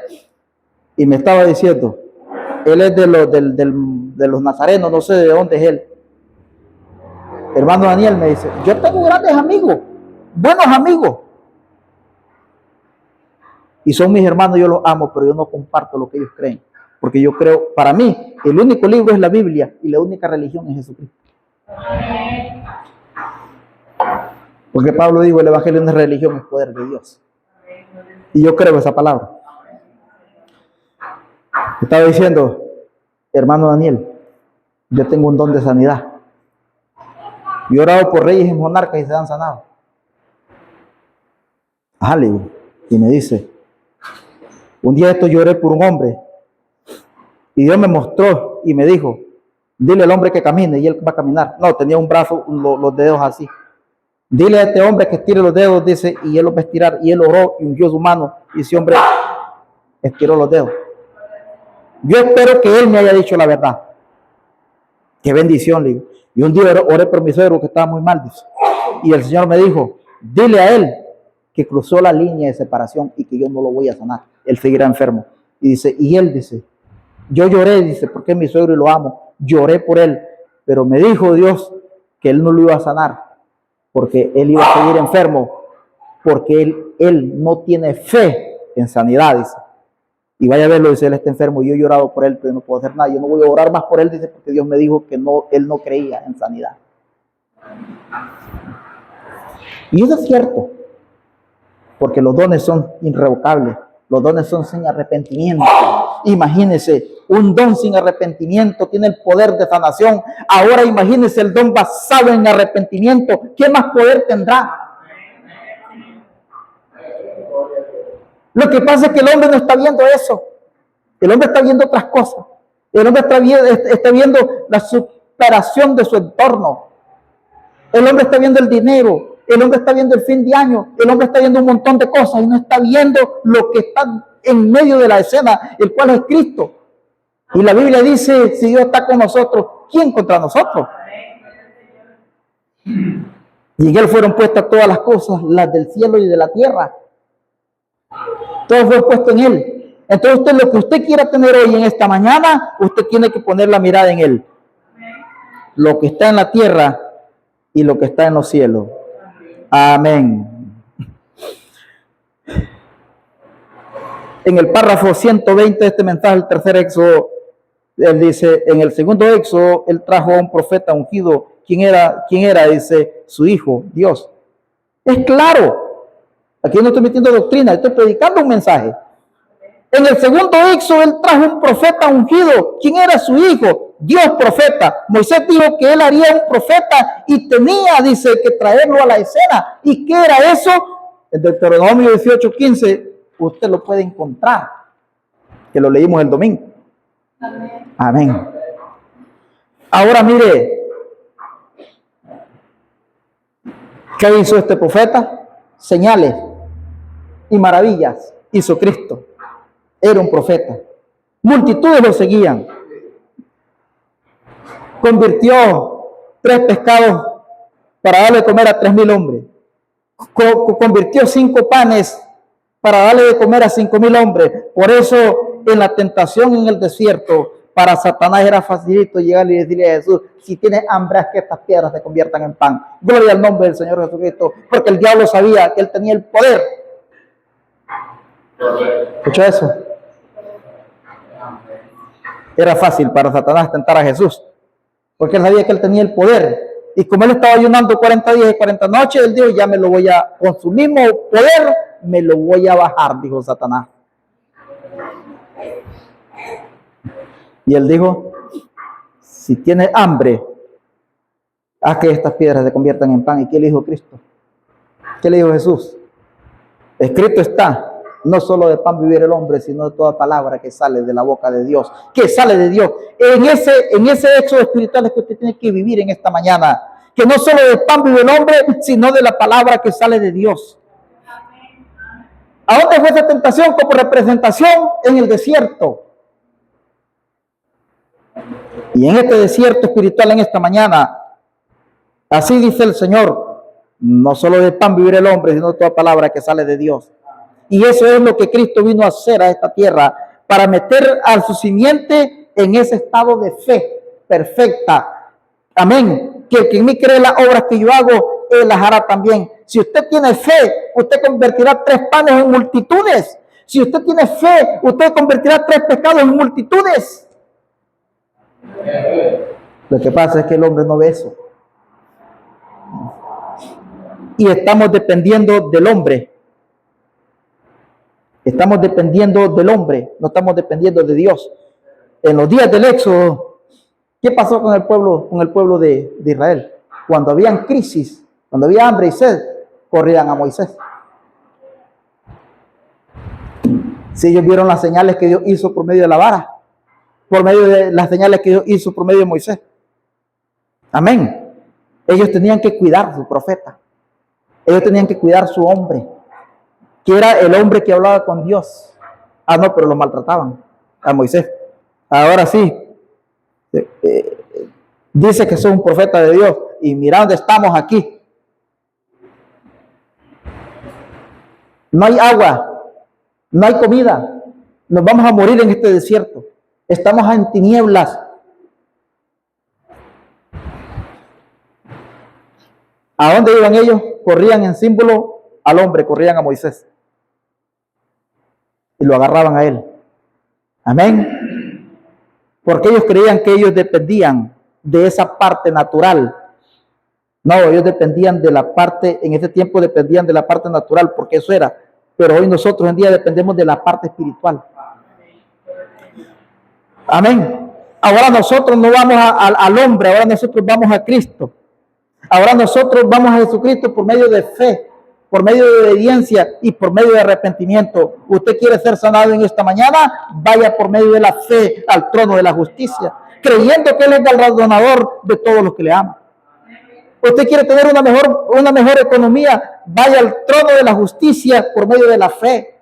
y me estaba diciendo, él es de los nazarenos, no sé de dónde es él. Hermano Daniel me dice, yo tengo grandes amigos, buenos amigos. Y son mis hermanos, yo los amo, pero yo no comparto lo que ellos creen. Porque yo creo, para mí, el único libro es la Biblia y la única religión es Jesucristo. Porque Pablo dijo, el evangelio no es religión, es poder de Dios. Y yo creo esa palabra. Estaba diciendo, hermano Daniel, yo tengo un don de sanidad. Yo he orado por reyes y monarcas y se han sanado. Aleluya. Y me dice, un día esto lloré por un hombre. Y Dios me mostró y me dijo, dile al hombre que camine y él va a caminar. No, tenía un brazo, los dedos así. Dile a este hombre que estire los dedos, dice, y él los va a estirar. Y él oró y ungió su mano. Y ese hombre estiró los dedos. Yo espero que él me haya dicho la verdad. Qué bendición, le digo. Y un día oré por mi suegro que estaba muy mal, dice. Y el Señor me dijo, dile a él que cruzó la línea de separación y que yo no lo voy a sanar. Él seguirá enfermo. Y dice, y él dice, yo lloré, dice, porque es mi suegro y lo amo. Lloré por él, pero me dijo Dios que él no lo iba a sanar, porque él iba a seguir enfermo, porque él no tiene fe en sanidad, dice. Y vaya a verlo, dice, él está enfermo y yo he llorado por él, pero no puedo hacer nada. Yo no voy a orar más por él, dice, porque Dios me dijo que no, él no creía en sanidad. Y eso es cierto, porque los dones son irrevocables. Los dones son sin arrepentimiento. Imagínense, un don sin arrepentimiento tiene el poder de sanación. Ahora imagínense el don basado en arrepentimiento. ¿Qué más poder tendrá? Lo que pasa es que el hombre no está viendo eso. El hombre está viendo otras cosas. El hombre está viendo la superación de su entorno. El hombre está viendo el dinero. El hombre está viendo el fin de año. El hombre está viendo un montón de cosas y no está viendo lo que está en medio de la escena, el cual es Cristo. Y la Biblia dice, si Dios está con nosotros, ¿quién contra nosotros? Y en Él fueron puestas todas las cosas, las del cielo y de la tierra. Todo fue puesto en Él. Entonces usted, lo que usted quiera tener hoy en esta mañana, usted tiene que poner la mirada en Él. Lo que está en la tierra y lo que está en los cielos. Amén. En el párrafo 120 de este mensaje, el tercer éxodo, él dice, en el segundo éxodo, él trajo a un profeta ungido. ¿Quién era? Dice, su hijo, Dios. Es claro. Aquí no estoy metiendo doctrina, estoy predicando un mensaje. En el segundo éxodo, él trajo un profeta ungido. ¿Quién era su hijo? Dios profeta. Moisés dijo que él haría un profeta y tenía, dice, que traerlo a la escena. ¿Y qué era eso? En Deuteronomio 18:15, usted lo puede encontrar, que lo leímos el domingo. Amén. Amén. Ahora mire, ¿qué hizo este profeta? Señales y maravillas hizo Cristo. Era un profeta. Multitudes lo seguían. Convirtió 3 pescados para darle de comer a 3,000 hombres. Convirtió 5 panes para darle de comer a 5,000 hombres. Por eso en la tentación en el desierto, para Satanás era facilito llegarle y decirle a Jesús, si tienes hambre, haz que estas piedras se conviertan en pan. Gloria al nombre del Señor Jesucristo, porque el diablo sabía que él tenía el poder. ¿Escuchó eso? Era fácil para Satanás tentar a Jesús, porque él sabía que él tenía el poder. Y como él estaba ayunando 40 días y 40 noches, él dijo, ya me lo voy a, con su mismo poder, me lo voy a bajar, dijo Satanás. Y él dijo, si tienes hambre, haz que estas piedras se conviertan en pan. ¿Y qué le dijo Cristo? ¿Qué le dijo Jesús? Escrito está, no solo de pan vivir el hombre, sino de toda palabra que sale de la boca de Dios, que sale de Dios. En ese éxodo espiritual es que usted tiene que vivir en esta mañana, que no solo de pan vive el hombre, sino de la palabra que sale de Dios. ¿A dónde fue esa tentación? Como representación en el desierto. Y en este desierto espiritual en esta mañana, así dice el Señor, no solo de pan vivir el hombre, sino de toda palabra que sale de Dios. Y eso es lo que Cristo vino a hacer a esta tierra, para meter a su simiente en ese estado de fe perfecta. Amén. Que el que en mí cree las obras que yo hago, él las hará también. Si usted tiene fe, usted convertirá 3 panes en multitudes. Si usted tiene fe, usted convertirá 3 pescados en multitudes. Lo que pasa es que el hombre no ve eso. Y estamos dependiendo del hombre. Estamos dependiendo del hombre, no estamos dependiendo de Dios. En los días del Éxodo, ¿qué pasó con el pueblo de Israel? Cuando habían crisis, cuando había hambre y sed, corrían a Moisés. Si ellos vieron las señales que Dios hizo por medio de la vara, por medio de las señales que Dios hizo por medio de Moisés. Amén. Ellos tenían que cuidar a su profeta. Ellos tenían que cuidar a su hombre, que era el hombre que hablaba con Dios. Ah, no, pero lo maltrataban a Moisés. Ahora sí, dice que soy un profeta de Dios y mira dónde estamos aquí. No hay agua, no hay comida, nos vamos a morir en este desierto. Estamos en tinieblas. ¿A dónde iban ellos? Corrían en símbolo al hombre, corrían a Moisés. Y lo agarraban a él. Amén. Porque ellos creían que ellos dependían de esa parte natural. No, ellos dependían de la parte, en ese tiempo dependían de la parte natural, porque eso era. Pero hoy nosotros en día dependemos de la parte espiritual. Amén. Ahora nosotros no vamos al hombre, ahora nosotros vamos a Cristo. Ahora nosotros vamos a Jesucristo por medio de fe, por medio de obediencia y por medio de arrepentimiento. Usted quiere ser sanado en esta mañana, vaya por medio de la fe al trono de la justicia, creyendo que Él es el galardonador de todos los que le aman. Usted quiere tener una mejor economía, vaya al trono de la justicia por medio de la fe.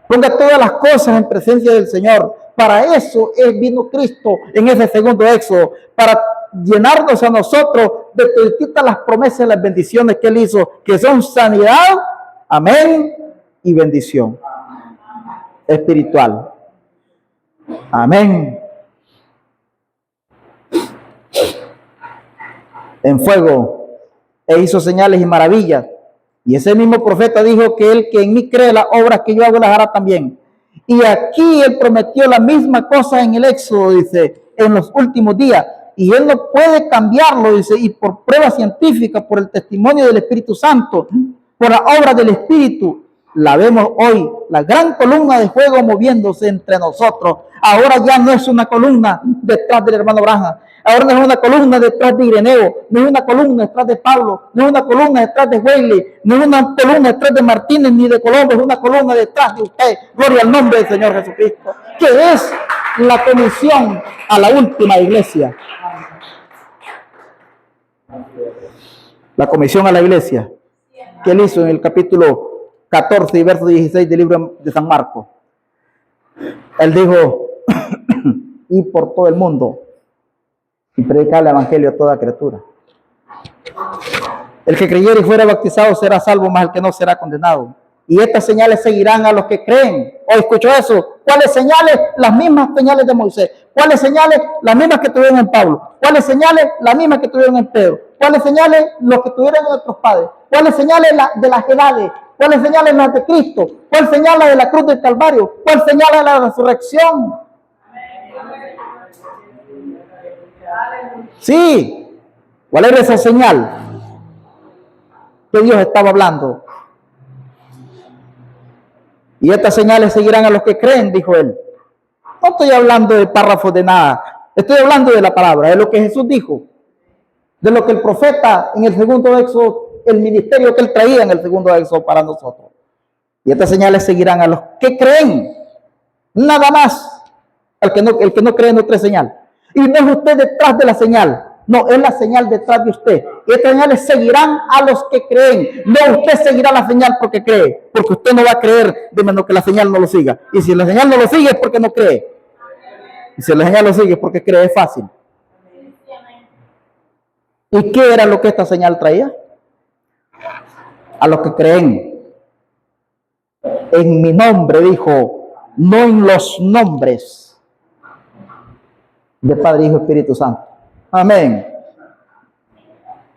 Ponga todas las cosas en presencia del Señor. Para eso vino Cristo en ese segundo éxodo, para llenarnos a nosotros de todas las promesas y las bendiciones que Él hizo, que son sanidad, amén, y bendición espiritual. Amén. En fuego, e hizo señales y maravillas. Y ese mismo profeta dijo que el que en mí cree, las obras que yo hago las hará también. Y aquí Él prometió la misma cosa en el Éxodo, dice, en los últimos días. Y Él no puede cambiarlo, dice, y por prueba científica, por el testimonio del Espíritu Santo, por la obra del Espíritu, la vemos hoy, la gran columna de fuego moviéndose entre nosotros. Ahora ya no es una columna detrás del hermano Branham. Ahora no es una columna detrás de Ireneo, no es una columna detrás de Pablo, no es una columna detrás de Wesley, no es una columna detrás de Martínez ni de Colombo, es una columna detrás de usted. Gloria al nombre del Señor Jesucristo, que es la comisión a la última iglesia. La comisión a la iglesia que Él hizo en el capítulo 14 y verso 16 del libro de San Marcos. Él dijo, y por todo el mundo y predicar el evangelio a toda criatura. El que creyere y fuera bautizado será salvo, mas el que no será condenado. Y estas señales seguirán a los que creen. ¿O escuchó eso? ¿Cuáles señales? Las mismas señales de Moisés. ¿Cuáles señales? Las mismas que tuvieron en Pablo. ¿Cuáles señales? Las mismas que tuvieron en Pedro. ¿Cuáles señales? Los que tuvieron en nuestros padres. ¿Cuáles señales? De las edades. ¿Cuáles señales? Las de Cristo. ¿Cuál señal? La de la cruz del Calvario. ¿Cuál señal? La resurrección. Sí. ¿Cuál era esa señal que Dios estaba hablando? Y estas señales seguirán a los que creen, dijo Él. No estoy hablando de párrafos de nada. Estoy hablando de la palabra, de lo que Jesús dijo. De lo que el profeta en el segundo éxodo, el ministerio que Él traía en el segundo éxodo para nosotros. Y estas señales seguirán a los que creen. Nada más. El que no cree no trae señal. Y no es usted detrás de la señal. No, es la señal detrás de usted. Y estas señales seguirán a los que creen. No, usted seguirá la señal porque cree. Porque usted no va a creer de menos que la señal no lo siga. Y si la señal no lo sigue es porque no cree. Y si la señal lo sigue es porque cree, es fácil. ¿Y qué era lo que esta señal traía? A los que creen. En mi nombre, dijo, no en los nombres de Padre, Hijo y Espíritu Santo. Amén.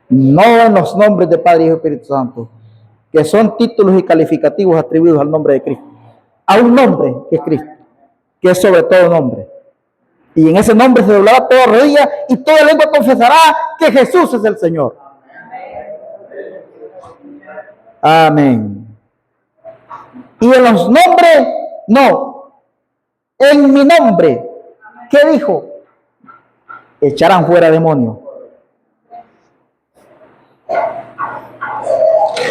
No en los nombres de Padre, Hijo y Espíritu Santo, que son títulos y calificativos atribuidos al nombre de Cristo. A un nombre que es Cristo, que es sobre todo nombre. Y en ese nombre se doblará toda rodilla y toda lengua confesará que Jesús es el Señor. Amén. Y en los nombres, no. En mi nombre, ¿qué dijo? Echarán fuera demonios.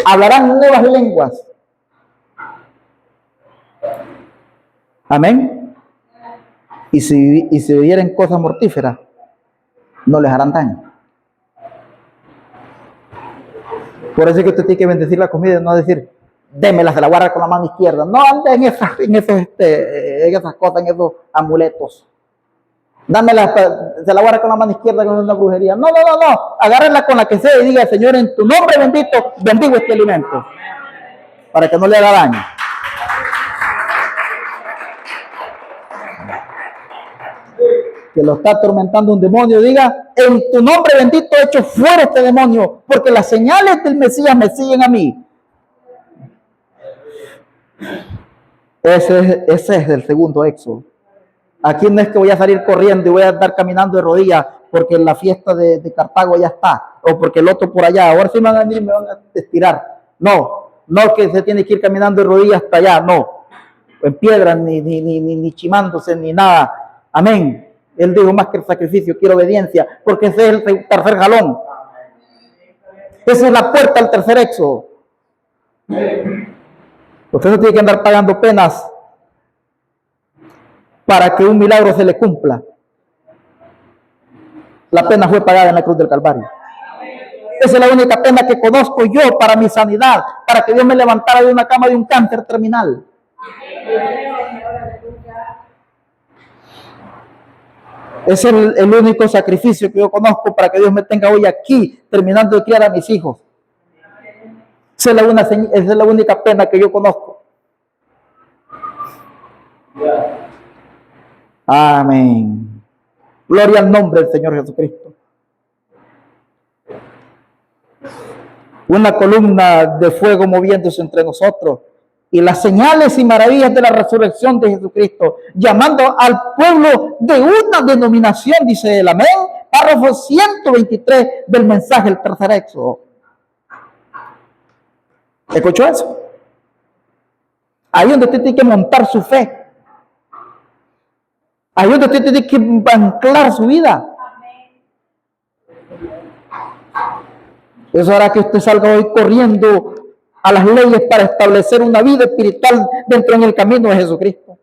Hablarán nuevas lenguas. Amén. Y si vivieren cosas mortíferas, no les harán daño. Por eso es que usted tiene que bendecir la comida y no decir, démela, se la guarda con la mano izquierda. No ande en esas cosas, en esos amuletos. Dámela, se la guarda con la mano izquierda, con una brujería. No. Agárrenla con la que sea y diga, Señor, en tu nombre bendito, bendigo este alimento. Para que no le haga daño. Que lo está atormentando un demonio, diga, en tu nombre bendito echo fuera este demonio, porque las señales del Mesías me siguen a mí. Ese es el segundo éxodo. Aquí no es que voy a salir corriendo y voy a andar caminando de rodillas porque la fiesta de Cartago ya está, o porque el otro por allá, ahora sí me van a venir y me van a estirar. No que se tiene que ir caminando de rodillas hasta allá, no, en piedras, ni chimándose, ni nada. Amén. Él dijo, más que el sacrificio, quiero obediencia, porque ese es el tercer jalón. Esa es la puerta al tercer éxodo. Usted no tiene que andar pagando penas para que un milagro se le cumpla. La pena fue pagada en la cruz del Calvario. Esa es la única pena que conozco yo para mi sanidad, para que Dios me levantara de una cama de un cáncer terminal. Es el único sacrificio que yo conozco para que Dios me tenga hoy aquí, terminando de criar a mis hijos. Esa es la única pena que yo conozco. Amén. Gloria al nombre del Señor Jesucristo. Una columna de fuego moviéndose entre nosotros y las señales y maravillas de la resurrección de Jesucristo, llamando al pueblo de una denominación, dice el amén, párrafo 123 del mensaje, el tercer éxodo. ¿Escuchó eso? Ahí donde usted tiene que montar su fe. Ahí donde usted tiene que anclar su vida. Eso hará que usted salga hoy corriendo a las leyes para establecer una vida espiritual dentro en el camino de Jesucristo.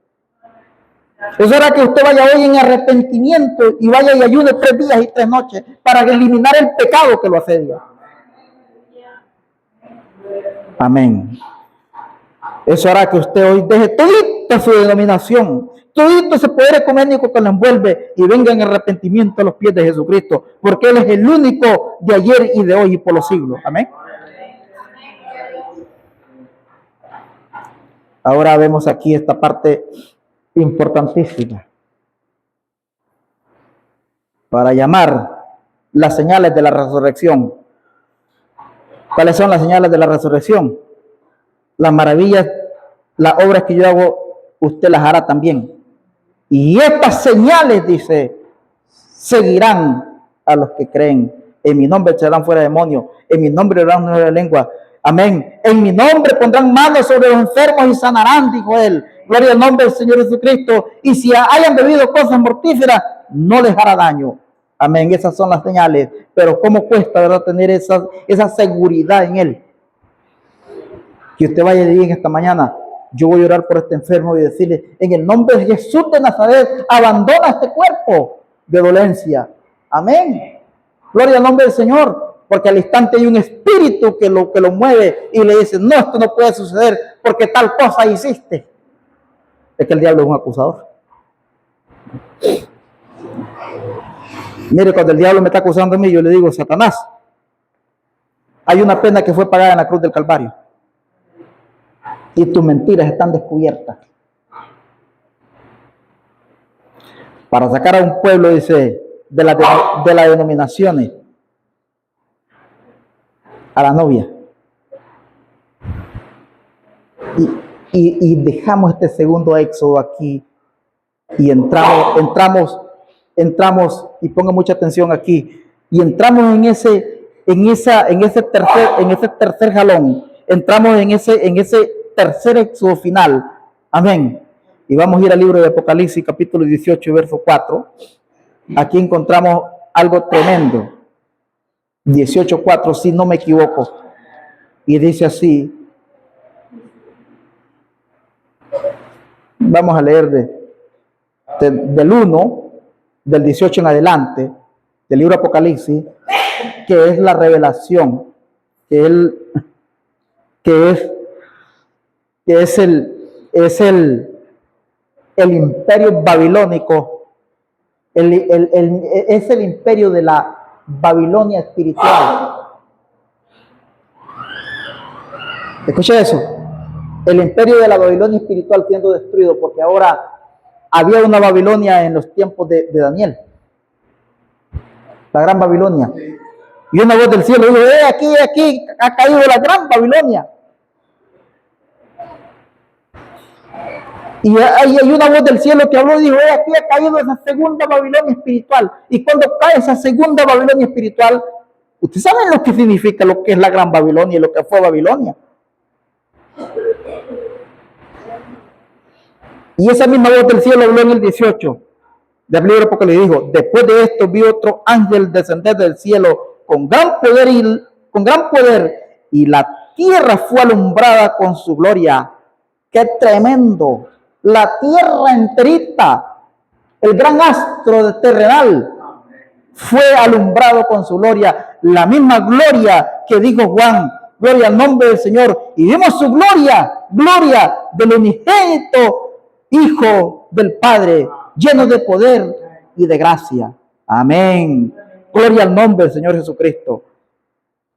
Eso hará que usted vaya hoy en arrepentimiento y vaya y ayune 3 días y 3 noches para eliminar el pecado que lo asedia. Amén. Eso hará que usted hoy deje todita su denominación, todito ese poder ecuménico que lo envuelve y venga en arrepentimiento a los pies de Jesucristo, porque Él es el único de ayer y de hoy y por los siglos. Amén. Ahora vemos aquí esta parte importantísima para llamar las señales de la resurrección. ¿Cuáles son las señales de la resurrección? Las maravillas, las obras que yo hago, usted las hará también. Y estas señales, dice, seguirán a los que creen. En mi nombre echarán fuera demonios, en mi nombre hablarán nueva lengua. Amén. En mi nombre pondrán manos sobre los enfermos y sanarán, dijo él. Gloria al nombre del Señor Jesucristo. Y si hayan bebido cosas mortíferas, no les hará daño. Amén. Esas son las señales. Pero ¿cómo cuesta, verdad, tener esa seguridad en Él? Que usted vaya de bien esta mañana. Yo voy a orar por este enfermo y decirle, en el nombre de Jesús de Nazaret, abandona este cuerpo de dolencia. Amén. Gloria al nombre del Señor. Porque al instante hay un espíritu que lo mueve y le dice, no, esto no puede suceder porque tal cosa hiciste. Es que el diablo es un acusador. Mire, cuando el diablo me está acusando a mí, yo le digo, Satanás, hay una pena que fue pagada en la cruz del Calvario. Y tus mentiras están descubiertas. Para sacar a un pueblo, dice, de las denominaciones, a la novia. Y dejamos este segundo éxodo aquí y entramos, y ponga mucha atención aquí, y entramos en ese tercer jalón, entramos en ese tercer éxodo final. Amén. Y vamos a ir al libro de Apocalipsis, capítulo 18, verso 4. Aquí encontramos algo tremendo. 18:4, si no me equivoco. Y dice así. Vamos a leer del 1, del 18 en adelante, del libro Apocalipsis, que es la revelación, que es el imperio babilónico, es el imperio de la Babilonia espiritual. Escucha eso. El imperio de la Babilonia espiritual siendo destruido, porque ahora había una Babilonia en los tiempos de Daniel, la gran Babilonia, y una voz del cielo dijo, aquí ha caído la gran Babilonia. Y hay una voz del cielo que habló y dijo, aquí ha caído esa segunda Babilonia espiritual. Y cuando cae esa segunda Babilonia espiritual, ustedes saben lo que significa, lo que es la gran Babilonia y lo que fue Babilonia. Y esa misma voz del cielo habló en el 18 del libro porque le dijo, después de esto vi otro ángel descender del cielo con gran poder y la tierra fue alumbrada con su gloria. ¡Qué tremendo! La tierra enterita, el gran astro terrenal, fue alumbrado con su gloria, la misma gloria que dijo Juan, gloria al nombre del Señor. Y vimos su gloria, gloria del unigénito Hijo del Padre, lleno de poder y de gracia. Amén. Gloria al nombre del Señor Jesucristo.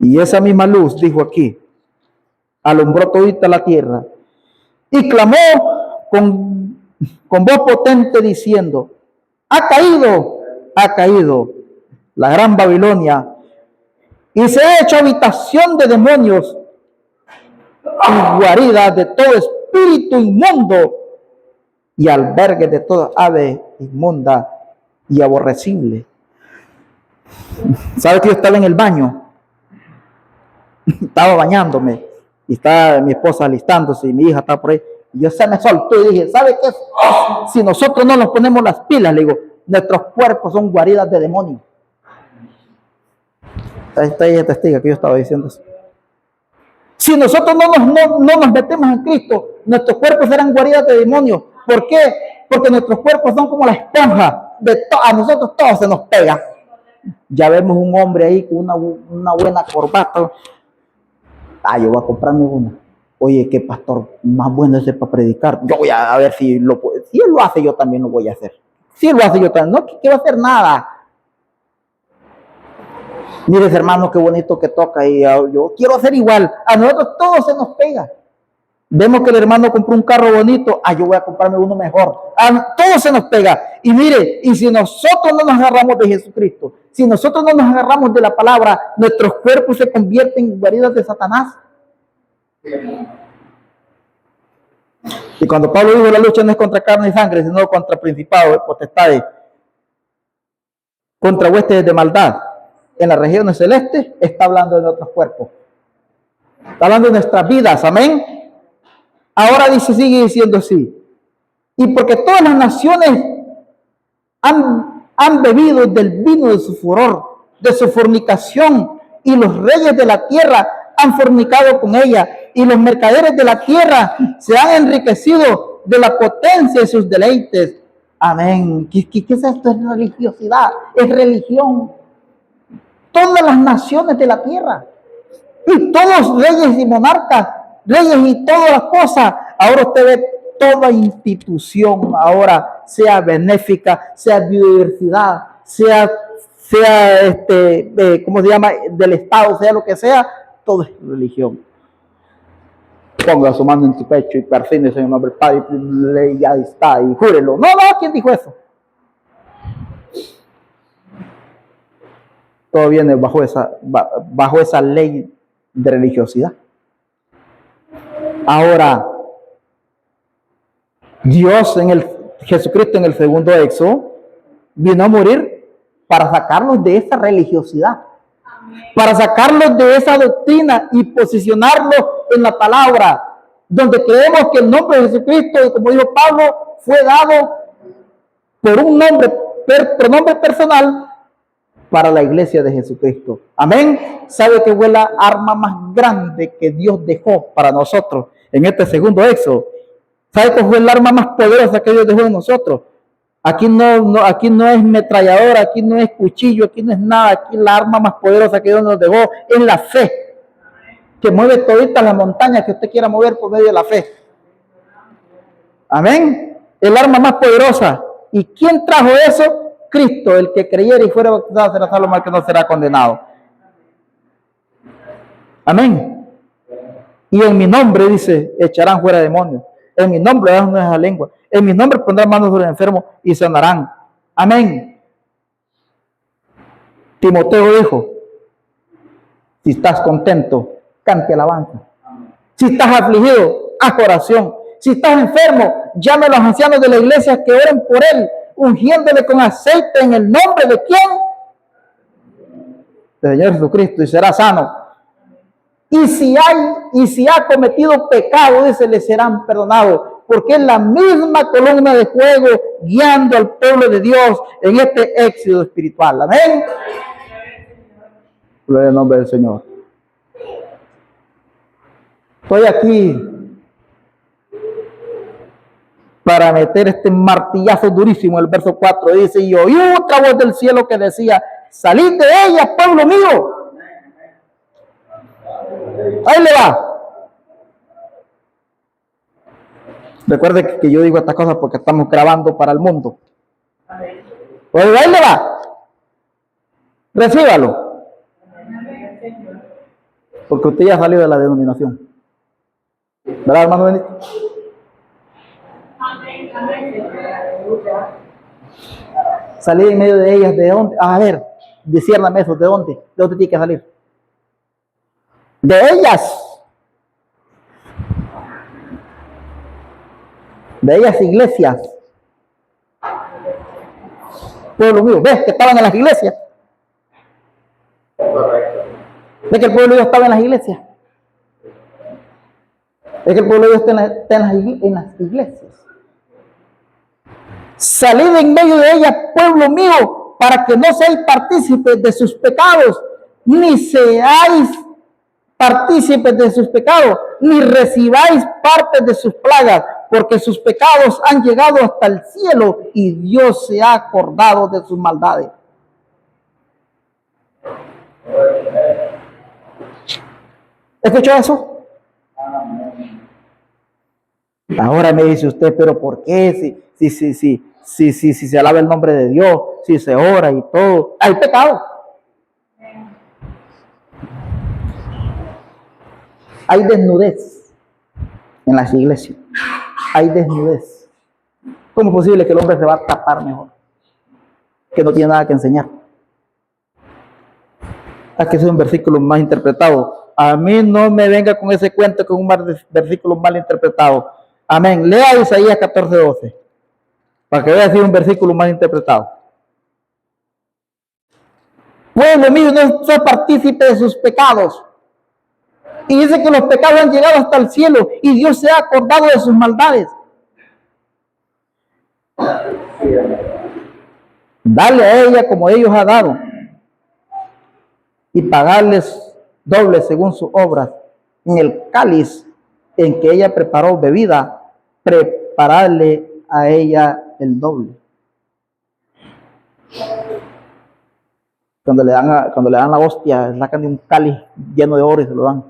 Y esa misma luz, dijo aquí, alumbró todita la tierra y clamó con voz potente diciendo: ha caído la gran Babilonia y se ha hecho habitación de demonios y guarida de todo espíritu inmundo y albergue de toda ave inmunda y aborrecible. ¿Sabe que yo estaba en el baño? Estaba bañándome y estaba mi esposa alistándose y mi hija estaba por ahí. Y yo se me soltó y dije: ¿sabe qué? Si nosotros no nos ponemos las pilas, le digo, nuestros cuerpos son guaridas de demonios. Está ella testiga que yo estaba diciendo eso. Si nosotros no nos metemos en Cristo, nuestros cuerpos serán guaridas de demonios. ¿Por qué? Porque nuestros cuerpos son como la esponja. A nosotros todo se nos pega. Ya vemos un hombre ahí con una buena corbata. Yo voy a comprarme una. Oye, qué pastor más bueno ese para predicar. Yo voy a ver si él lo hace, yo también lo voy a hacer. Si él lo hace, yo también. No, que va a hacer nada. Mire, hermano, qué bonito que toca. Y yo quiero hacer igual. A nosotros todo se nos pega. Vemos que el hermano compró un carro bonito. Yo voy a comprarme uno mejor. Todo se nos pega. Y mire, y si nosotros no nos agarramos de Jesucristo, si nosotros no nos agarramos de la palabra, nuestros cuerpos se convierten en guaridas de Satanás. Y cuando Pablo dijo: la lucha no es contra carne y sangre, sino contra principados, potestades, contra huestes de maldad en las regiones celestes, está hablando de nuestros cuerpos. Está hablando de nuestras vidas. Amén. Ahora dice, sigue diciendo así: y porque todas las naciones han bebido del vino de su furor, de su fornicación, y los reyes de la tierra han fornicado con ella, y los mercaderes de la tierra se han enriquecido de la potencia de sus deleites. Amén. ¿Qué es esto? Es religiosidad, es religión. Todas las naciones de la tierra, y todos los reyes y monarcas, reyes y todas las cosas. Ahora usted ve toda institución, ahora sea benéfica, sea biodiversidad, sea ¿cómo se llama? Del Estado, sea lo que sea, todo es religión. Ponga su mano en su pecho y persínese en el nombre del Padre, y ya está, y júrelo. No, ¿quién dijo eso? Todo viene bajo esa ley de religiosidad. Ahora, Dios Jesucristo en el segundo éxodo vino a morir para sacarlos de esa religiosidad, para sacarlos de esa doctrina y posicionarlos en la palabra, donde creemos que el nombre de Jesucristo, como dijo Pablo, fue dado por un pronombre personal para la iglesia de Jesucristo. Amén. ¿Sabe que fue la arma más grande que Dios dejó para nosotros en este segundo éxodo? ¿Sabe que fue el arma más poderosa que Dios dejó en nosotros? Aquí no es metralladora, aquí no es cuchillo, aquí no es nada. Aquí la arma más poderosa que Dios nos dejó es la fe, que mueve toditas las montañas que usted quiera mover por medio de la fe. Amén. El arma más poderosa. ¿Y quién trajo eso? Cristo. El que creyere y fuera bautizado será salvo, el que no será condenado. Amén. Y en mi nombre, dice, echarán fuera demonios. En mi nombre darán nuevas lenguas. En mi nombre pondrán manos sobre el enfermo y sanarán. Amén. Timoteo dijo: si estás contento, cante alabanza. Si estás afligido, haz oración. Si estás enfermo, llame a los ancianos de la iglesia que oren por él, ungiéndole con aceite en el nombre de ¿quién? Del Señor Jesucristo, y será sano. Y si ha cometido pecado, dice, le serán perdonados, porque es la misma columna de fuego guiando al pueblo de Dios en este éxodo espiritual. Amén. Gloria al nombre del Señor. Estoy aquí para meter este martillazo durísimo. El verso 4 dice: y oí otra voz del cielo que decía: salid de ella, pueblo mío, Ahí le va. Recuerde que yo digo estas cosas porque estamos grabando para el mundo. Pues ahí le va. Recíbalo. Porque usted ya salió de la denominación. ¿Verdad, hermano Benito? Salir en medio de ellas, ¿de dónde? A ver, disciérname eso, ¿de dónde? ¿De dónde tiene que salir? De ellas. De ellas iglesias. Pueblo mío, ¿ves que estaban en las iglesias? ¿Ves que el pueblo de Dios estaba en las iglesias? ¿Ves que el pueblo de Dios está en las iglesias? Salid en medio de ellas, pueblo mío, para que no seáis partícipes de sus pecados, ni seáis partícipes de sus pecados, ni recibáis parte de sus plagas, porque sus pecados han llegado hasta el cielo y Dios se ha acordado de sus maldades. ¿Escuchó eso? Ahora me dice usted, pero ¿por qué? Si se alaba el nombre de Dios, si se ora y todo, hay pecado. Hay desnudez en las iglesias. Hay desnudez. ¿Cómo es posible que el hombre se va a tapar mejor? Que no tiene nada que enseñar. Aquí es un versículo más interpretado. A mí no me venga con ese cuento con un versículo mal interpretado. Amén. Lea Isaías 14:12. Para que vea si es un versículo mal interpretado. Pueblo mío, no soy partícipe de sus pecados. Y dice que los pecados han llegado hasta el cielo y Dios se ha acordado de sus maldades. Dale a ella como ellos ha dado y pagarles doble según sus obras. En el cáliz en que ella preparó bebida, prepararle a ella el doble. Cuando le dan la hostia, sacan de un cáliz lleno de oro y se lo dan.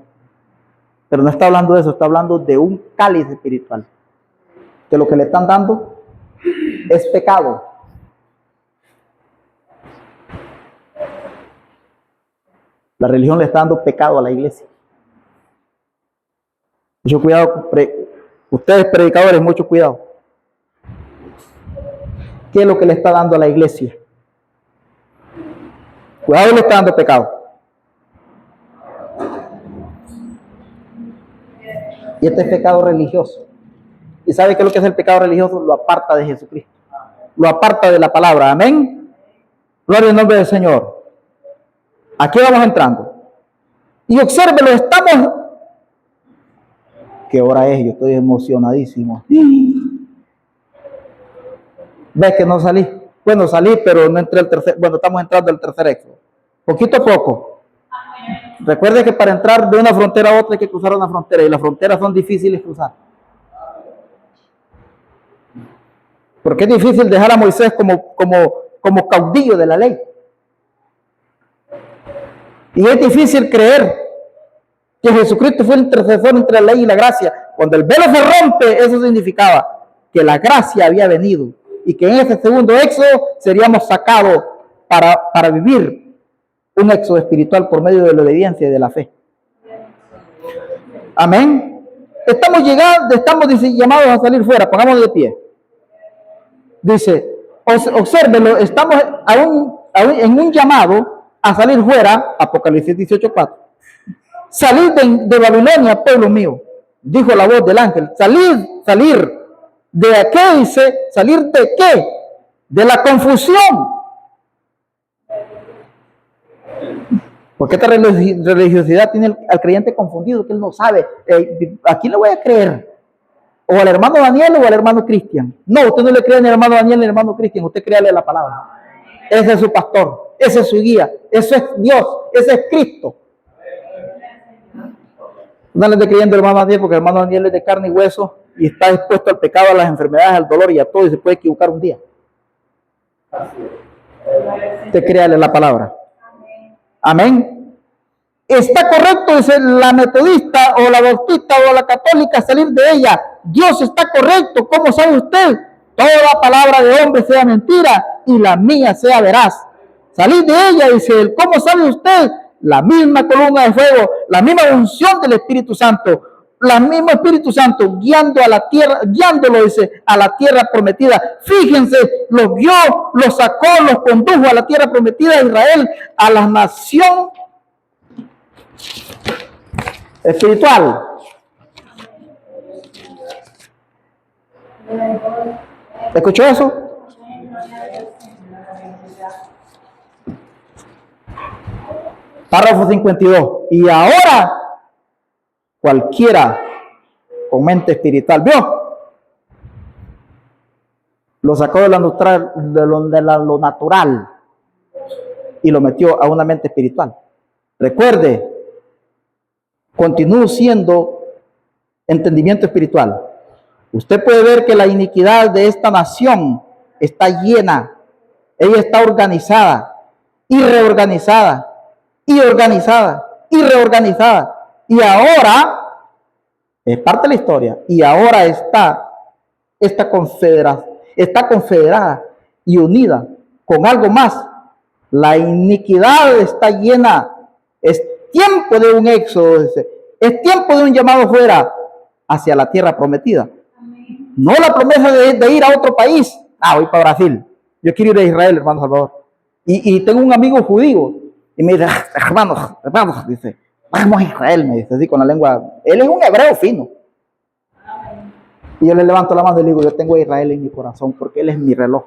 Pero no está hablando de eso, está hablando de un cáliz espiritual. Que lo que le están dando es pecado. La religión le está dando pecado a la iglesia. Mucho cuidado, ustedes predicadores, mucho cuidado. ¿Qué es lo que le está dando a la iglesia? Cuidado, le está dando pecado. Y este es pecado religioso. ¿Y sabe qué es lo que es el pecado religioso? Lo aparta de Jesucristo. Lo aparta de la palabra. Amén. Gloria al nombre del Señor. Aquí vamos entrando. Y obsérvelo, estamos... ¿Qué hora es? Yo estoy emocionadísimo. ¿Ves que no salí? Bueno, salí, pero no entré al tercer... Bueno, estamos entrando al tercer éxodo. Poquito a poco. Recuerde que para entrar de una frontera a otra hay que cruzar una frontera. Y las fronteras son difíciles de cruzar. Porque es difícil dejar a Moisés como caudillo de la ley. Y es difícil creer que Jesucristo fue el intercesor entre la ley y la gracia. Cuando el velo se rompe, eso significaba que la gracia había venido y que en ese segundo éxodo seríamos sacados para vivir un éxodo espiritual por medio de la obediencia y de la fe. Amén. Estamos llamados a salir fuera. Pongámonos de pie. Dice, obsérvelo, estamos aún en un llamado a salir fuera. Apocalipsis 18:4. Salid de Babilonia, pueblo mío, dijo la voz del ángel. Salir. ¿De qué dice? ¿Salir de qué? De la confusión. Porque esta religiosidad tiene al creyente confundido, que él no sabe. ¿A quién le voy a creer? ¿O al hermano Daniel o al hermano Cristian? No, usted no le cree ni al hermano Daniel ni al hermano Cristian, usted créale la palabra. Ese es su pastor, ese es su guía, ese es Dios, ese es Cristo. No le esté creyendo al hermano Daniel, porque el hermano Daniel es de carne y hueso y está expuesto al pecado, a las enfermedades, al dolor y a todo, y se puede equivocar un día. Usted créale la palabra. Amén. Está correcto, dice la metodista o la bautista o la católica, salir de ella. Dios está correcto. ¿Cómo sabe usted? Toda palabra de hombre sea mentira y la mía sea veraz. Salir de ella, dice él. ¿Cómo sabe usted? La misma columna de fuego, la misma unción del Espíritu Santo, la misma Espíritu Santo guiando a la tierra, guiándolo, dice, a la tierra prometida. Fíjense, los guió, los sacó, los condujo a la tierra prometida de Israel, a la nación espiritual. ¿Escuchó eso? Párrafo 52. Y ahora, cualquiera con mente espiritual, ¿vio? Lo sacó de lo natural y lo metió a una mente espiritual. Recuerde, continúa siendo entendimiento espiritual. Usted puede ver que la iniquidad de esta nación está llena. Ella está organizada y reorganizada y organizada y reorganizada. Y ahora, es parte de la historia, y ahora está confederada y unida con algo más. La iniquidad está llena. Es tiempo de un éxodo, es tiempo de un llamado fuera hacia la tierra prometida. No la promesa de ir a otro país. Voy para Brasil. Yo quiero ir a Israel, hermano Salvador. Y tengo un amigo judío y me dice, hermanos, dice, vamos a Israel, me dice, así con la lengua. Él es un hebreo fino. Y yo le levanto la mano y le digo, yo tengo a Israel en mi corazón porque él es mi reloj.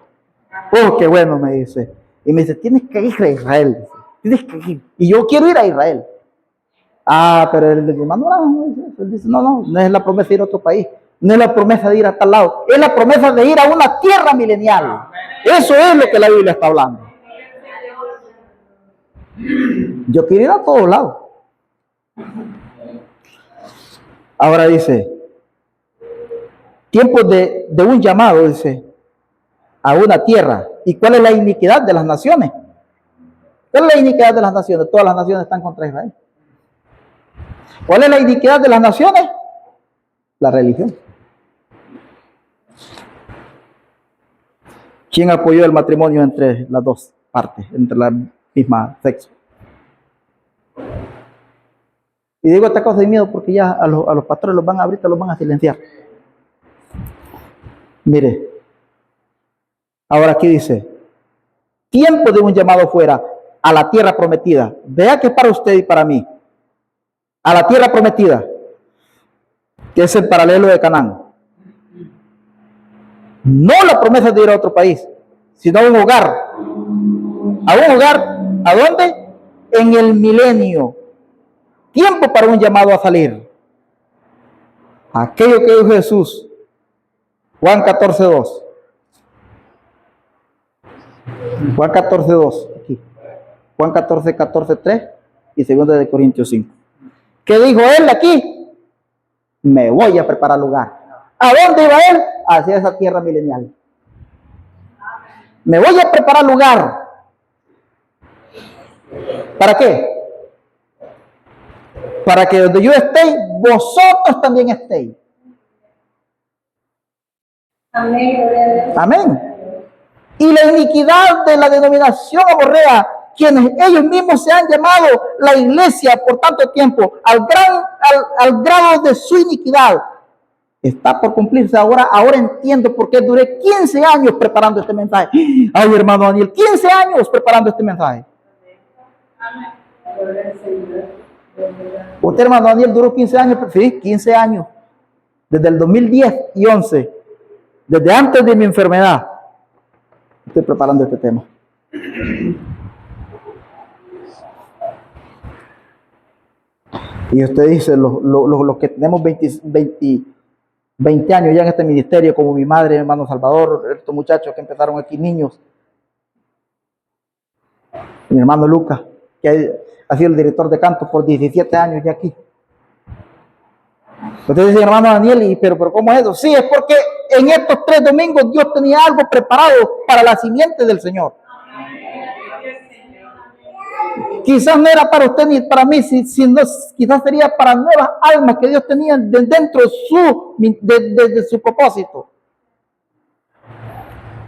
Oh, qué bueno, me dice. Y me dice, tienes que ir a Israel. Dice, tienes que ir. Y yo quiero ir a Israel. Pero él dice, no es la promesa de ir a otro país. No es la promesa de ir a tal lado. Es la promesa de ir a una tierra milenial. Eso es lo que la Biblia está hablando. Yo quiero ir a todos lados. Ahora dice, tiempos de un llamado, dice, a una tierra. ¿Y cuál es la iniquidad de las naciones? ¿Cuál es la iniquidad de las naciones? Todas las naciones están contra Israel. ¿Cuál es la iniquidad de las naciones? La religión. ¿Quién apoyó el matrimonio entre las dos partes, entre la misma sexo? Y digo esta cosa de miedo porque ya a los pastores los van a silenciar. Mire, ahora aquí dice, tiempo de un llamado fuera a la tierra prometida. Vea que es para usted y para mí. A la tierra prometida, que es el paralelo de Canaán. No la promesa de ir a otro país, sino a un hogar. ¿A un hogar? ¿A dónde? En el milenio. Tiempo para un llamado a salir. Aquello que dijo Jesús. Juan 14:2. Juan 14:2. Aquí. Juan 14:3 y 2 de Corintios 5. ¿Qué dijo él aquí? Me voy a preparar lugar. ¿A dónde iba él? Hacia esa tierra milenial. Me voy a preparar lugar. ¿Para qué? Para que donde yo esté, vosotros también estéis. Amén. Amén. Y la iniquidad de la denominación amorrea, quienes ellos mismos se han llamado la iglesia por tanto tiempo, al grado de su iniquidad, está por cumplirse. Ahora entiendo por qué duré 15 años preparando este mensaje. Ay, hermano Daniel, 15 años preparando este mensaje. Usted, hermano Daniel, duró 15 años. Sí, 15 años. Desde el 2010 y 11. Desde antes de mi enfermedad. Estoy preparando este tema. Y usted dice, los que tenemos 20 años ya en este ministerio, como mi madre, hermano Salvador, estos muchachos que empezaron aquí, niños, mi hermano Lucas, que ha sido el director de canto por 17 años ya aquí. Usted dice, hermano Daniel, pero ¿cómo es eso? Sí, es porque en estos 3 domingos Dios tenía algo preparado para la simiente del Señor. quizás no era para usted ni para mí, sino quizás sería para nuevas almas que Dios tenía dentro de su propósito.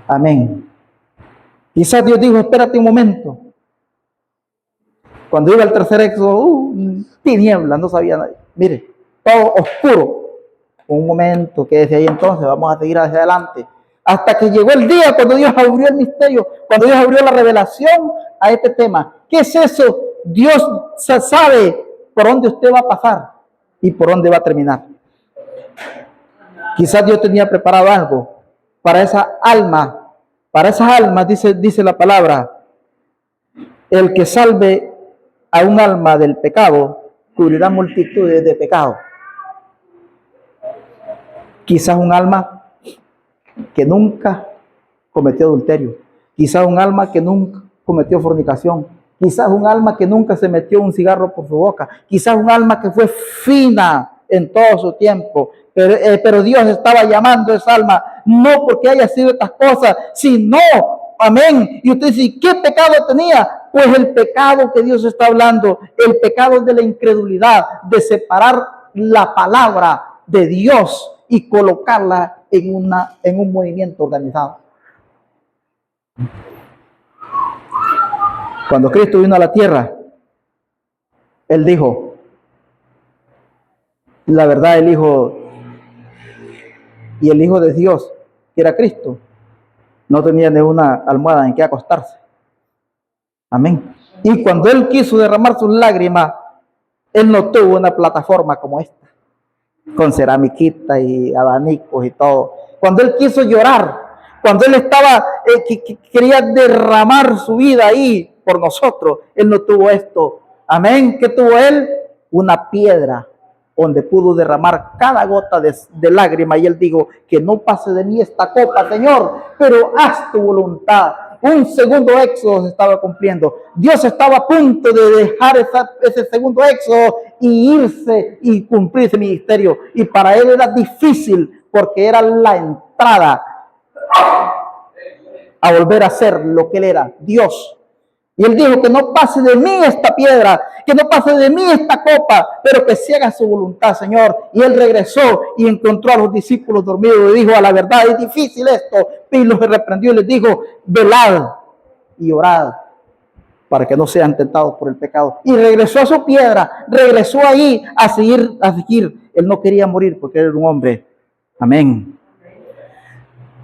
Amén. Quizás Dios dijo, espérate un momento. Cuando iba al tercer éxodo, tinieblas, no sabía nadie. Mire, todo oscuro. Un momento que desde ahí entonces vamos a seguir hacia adelante. Hasta que llegó el día cuando Dios abrió el misterio, cuando Dios abrió la revelación a este tema. ¿Qué es eso? Dios sabe por dónde usted va a pasar y por dónde va a terminar. Quizás Dios tenía preparado algo para esa alma. Para esas almas, dice la palabra, el que salve a un alma del pecado, cubrirá multitudes de pecados. Quizás un alma que nunca cometió adulterio. Quizás un alma que nunca cometió fornicación. Quizás un alma que nunca se metió un cigarro por su boca. Quizás un alma que fue fina en todo su tiempo. Pero Dios estaba llamando a esa alma, no porque haya sido estas cosas, sino, amén. Y usted dice, ¿qué pecado tenía? Pues el pecado que Dios está hablando, el pecado de la incredulidad, de separar la palabra de Dios y colocarla en un movimiento organizado. Cuando Cristo vino a la tierra, Él dijo, la verdad, el Hijo y el Hijo de Dios, que era Cristo, no tenía ni una almohada en que acostarse. Amén. Y cuando Él quiso derramar sus lágrimas, Él no tuvo una plataforma como esta, con ceramiquita y abanicos y todo. Cuando Él quiso llorar, cuando Él estaba, quería derramar su vida ahí por nosotros, Él no tuvo esto. Amén. ¿Qué tuvo Él? Una piedra donde pudo derramar cada gota de lágrima. Y Él dijo, que no pase de mí esta copa, Señor, pero haz tu voluntad. Un segundo éxodo se estaba cumpliendo. Dios estaba a punto de dejar ese segundo éxodo y irse y cumplir ese ministerio. Y para Él era difícil porque era la entrada a volver a ser lo que Él era, Dios. Y Él dijo, que no pase de mí esta piedra, que no pase de mí esta copa, pero que se haga su voluntad, Señor. Y Él regresó y encontró a los discípulos dormidos y dijo, a la verdad es difícil esto. Y los reprendió y les dijo, velad y orad para que no sean tentados por el pecado. Y regresó a su piedra, regresó ahí a seguir. Él no quería morir porque él era un hombre. Amén.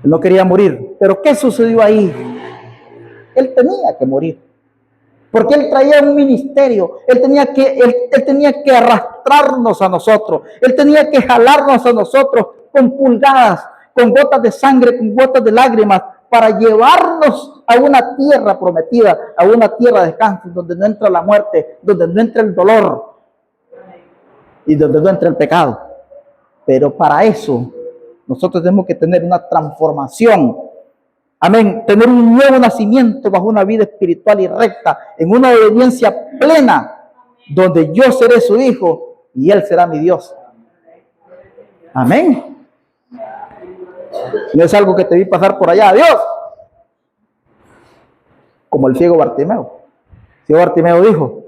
Él no quería morir. Pero ¿qué sucedió ahí? Él tenía que morir. Porque Él traía un ministerio, él tenía que arrastrarnos a nosotros, Él tenía que jalarnos a nosotros con pulgadas, con gotas de sangre, con gotas de lágrimas, para llevarnos a una tierra prometida, a una tierra de descanso, donde no entra la muerte, donde no entra el dolor y donde no entra el pecado. Pero para eso nosotros tenemos que tener una transformación. Amén. Tener un nuevo nacimiento bajo una vida espiritual y recta, en una obediencia plena, donde yo seré su hijo y Él será mi Dios. Amén. No es algo que te vi pasar por allá. Dios. Como el ciego Bartimeo. El ciego Bartimeo dijo,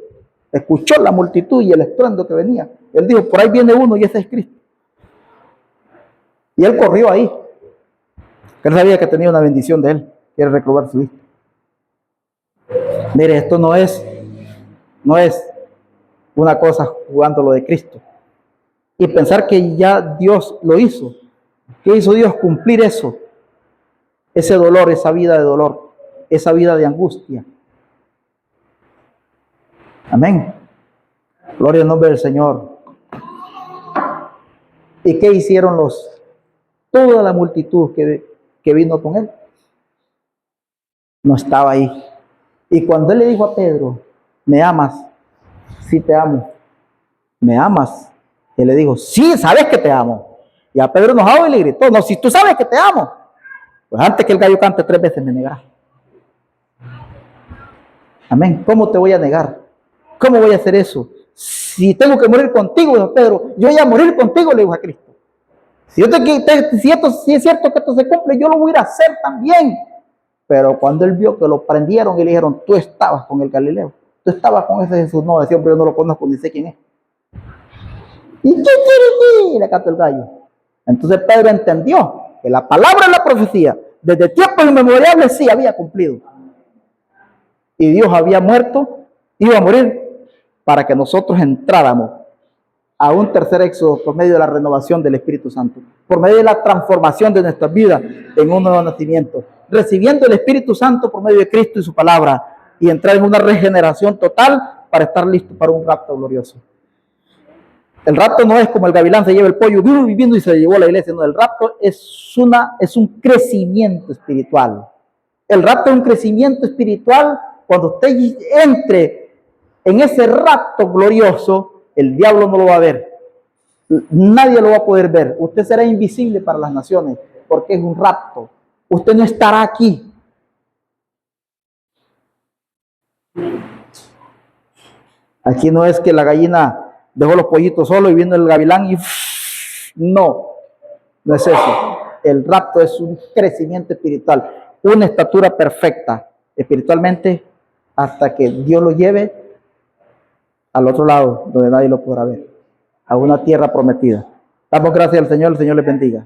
escuchó la multitud y el estruendo que venía. Él dijo, por ahí viene uno y ese es Cristo. Y él corrió ahí. Él sabía que tenía una bendición de Él, quiere recobrar su vista. Mire, esto no es una cosa jugando lo de Cristo. Y pensar que ya Dios lo hizo. ¿Qué hizo Dios? Cumplir eso. Ese dolor, esa vida de dolor, esa vida de angustia. Amén. Gloria al nombre del Señor. ¿Y qué hicieron toda la multitud que vino con Él? No estaba ahí. Y cuando Él le dijo a Pedro, ¿me amas? Sí te amo. ¿Me amas? Él le dijo, sí, sabes que te amo. Y a Pedro enojado y le gritó, no, si tú sabes que te amo, pues antes que el gallo cante 3 veces me negarás. Amén. ¿Cómo te voy a negar? ¿Cómo voy a hacer eso? Si tengo que morir contigo, dijo Pedro, yo voy a morir contigo, le dijo a Cristo. Si es cierto que esto se cumple, yo lo voy a ir a hacer también. Pero cuando Él vio que lo prendieron y le dijeron, tú estabas con el Galileo, tú estabas con ese Jesús. No, ese hombre yo no lo conozco, ni sé quién es. ¿Y qué quiere decir? Le cantó el gallo. Entonces Pedro entendió que la palabra de la profecía, desde tiempos inmemoriales, sí había cumplido. Y Dios había muerto, iba a morir, para que nosotros entráramos a un tercer éxodo por medio de la renovación del Espíritu Santo, por medio de la transformación de nuestras vidas en un nuevo nacimiento, recibiendo el Espíritu Santo por medio de Cristo y su palabra, y entrar en una regeneración total para estar listo para un rapto glorioso. El rapto no es como el gavilán se lleva el pollo viviendo y se llevó a la iglesia, no, el rapto es un crecimiento espiritual. El rapto es un crecimiento espiritual. Cuando usted entre en ese rapto glorioso, el diablo no lo va a ver. Nadie lo va a poder ver. Usted será invisible para las naciones porque es un rapto. Usted no estará aquí. Aquí no es que la gallina dejó los pollitos solo y viene el gavilán y no es eso. El rapto es un crecimiento espiritual, una estatura perfecta espiritualmente hasta que Dios lo lleve al otro lado donde nadie lo podrá ver, a una tierra prometida. Damos gracias al Señor, el Señor les bendiga.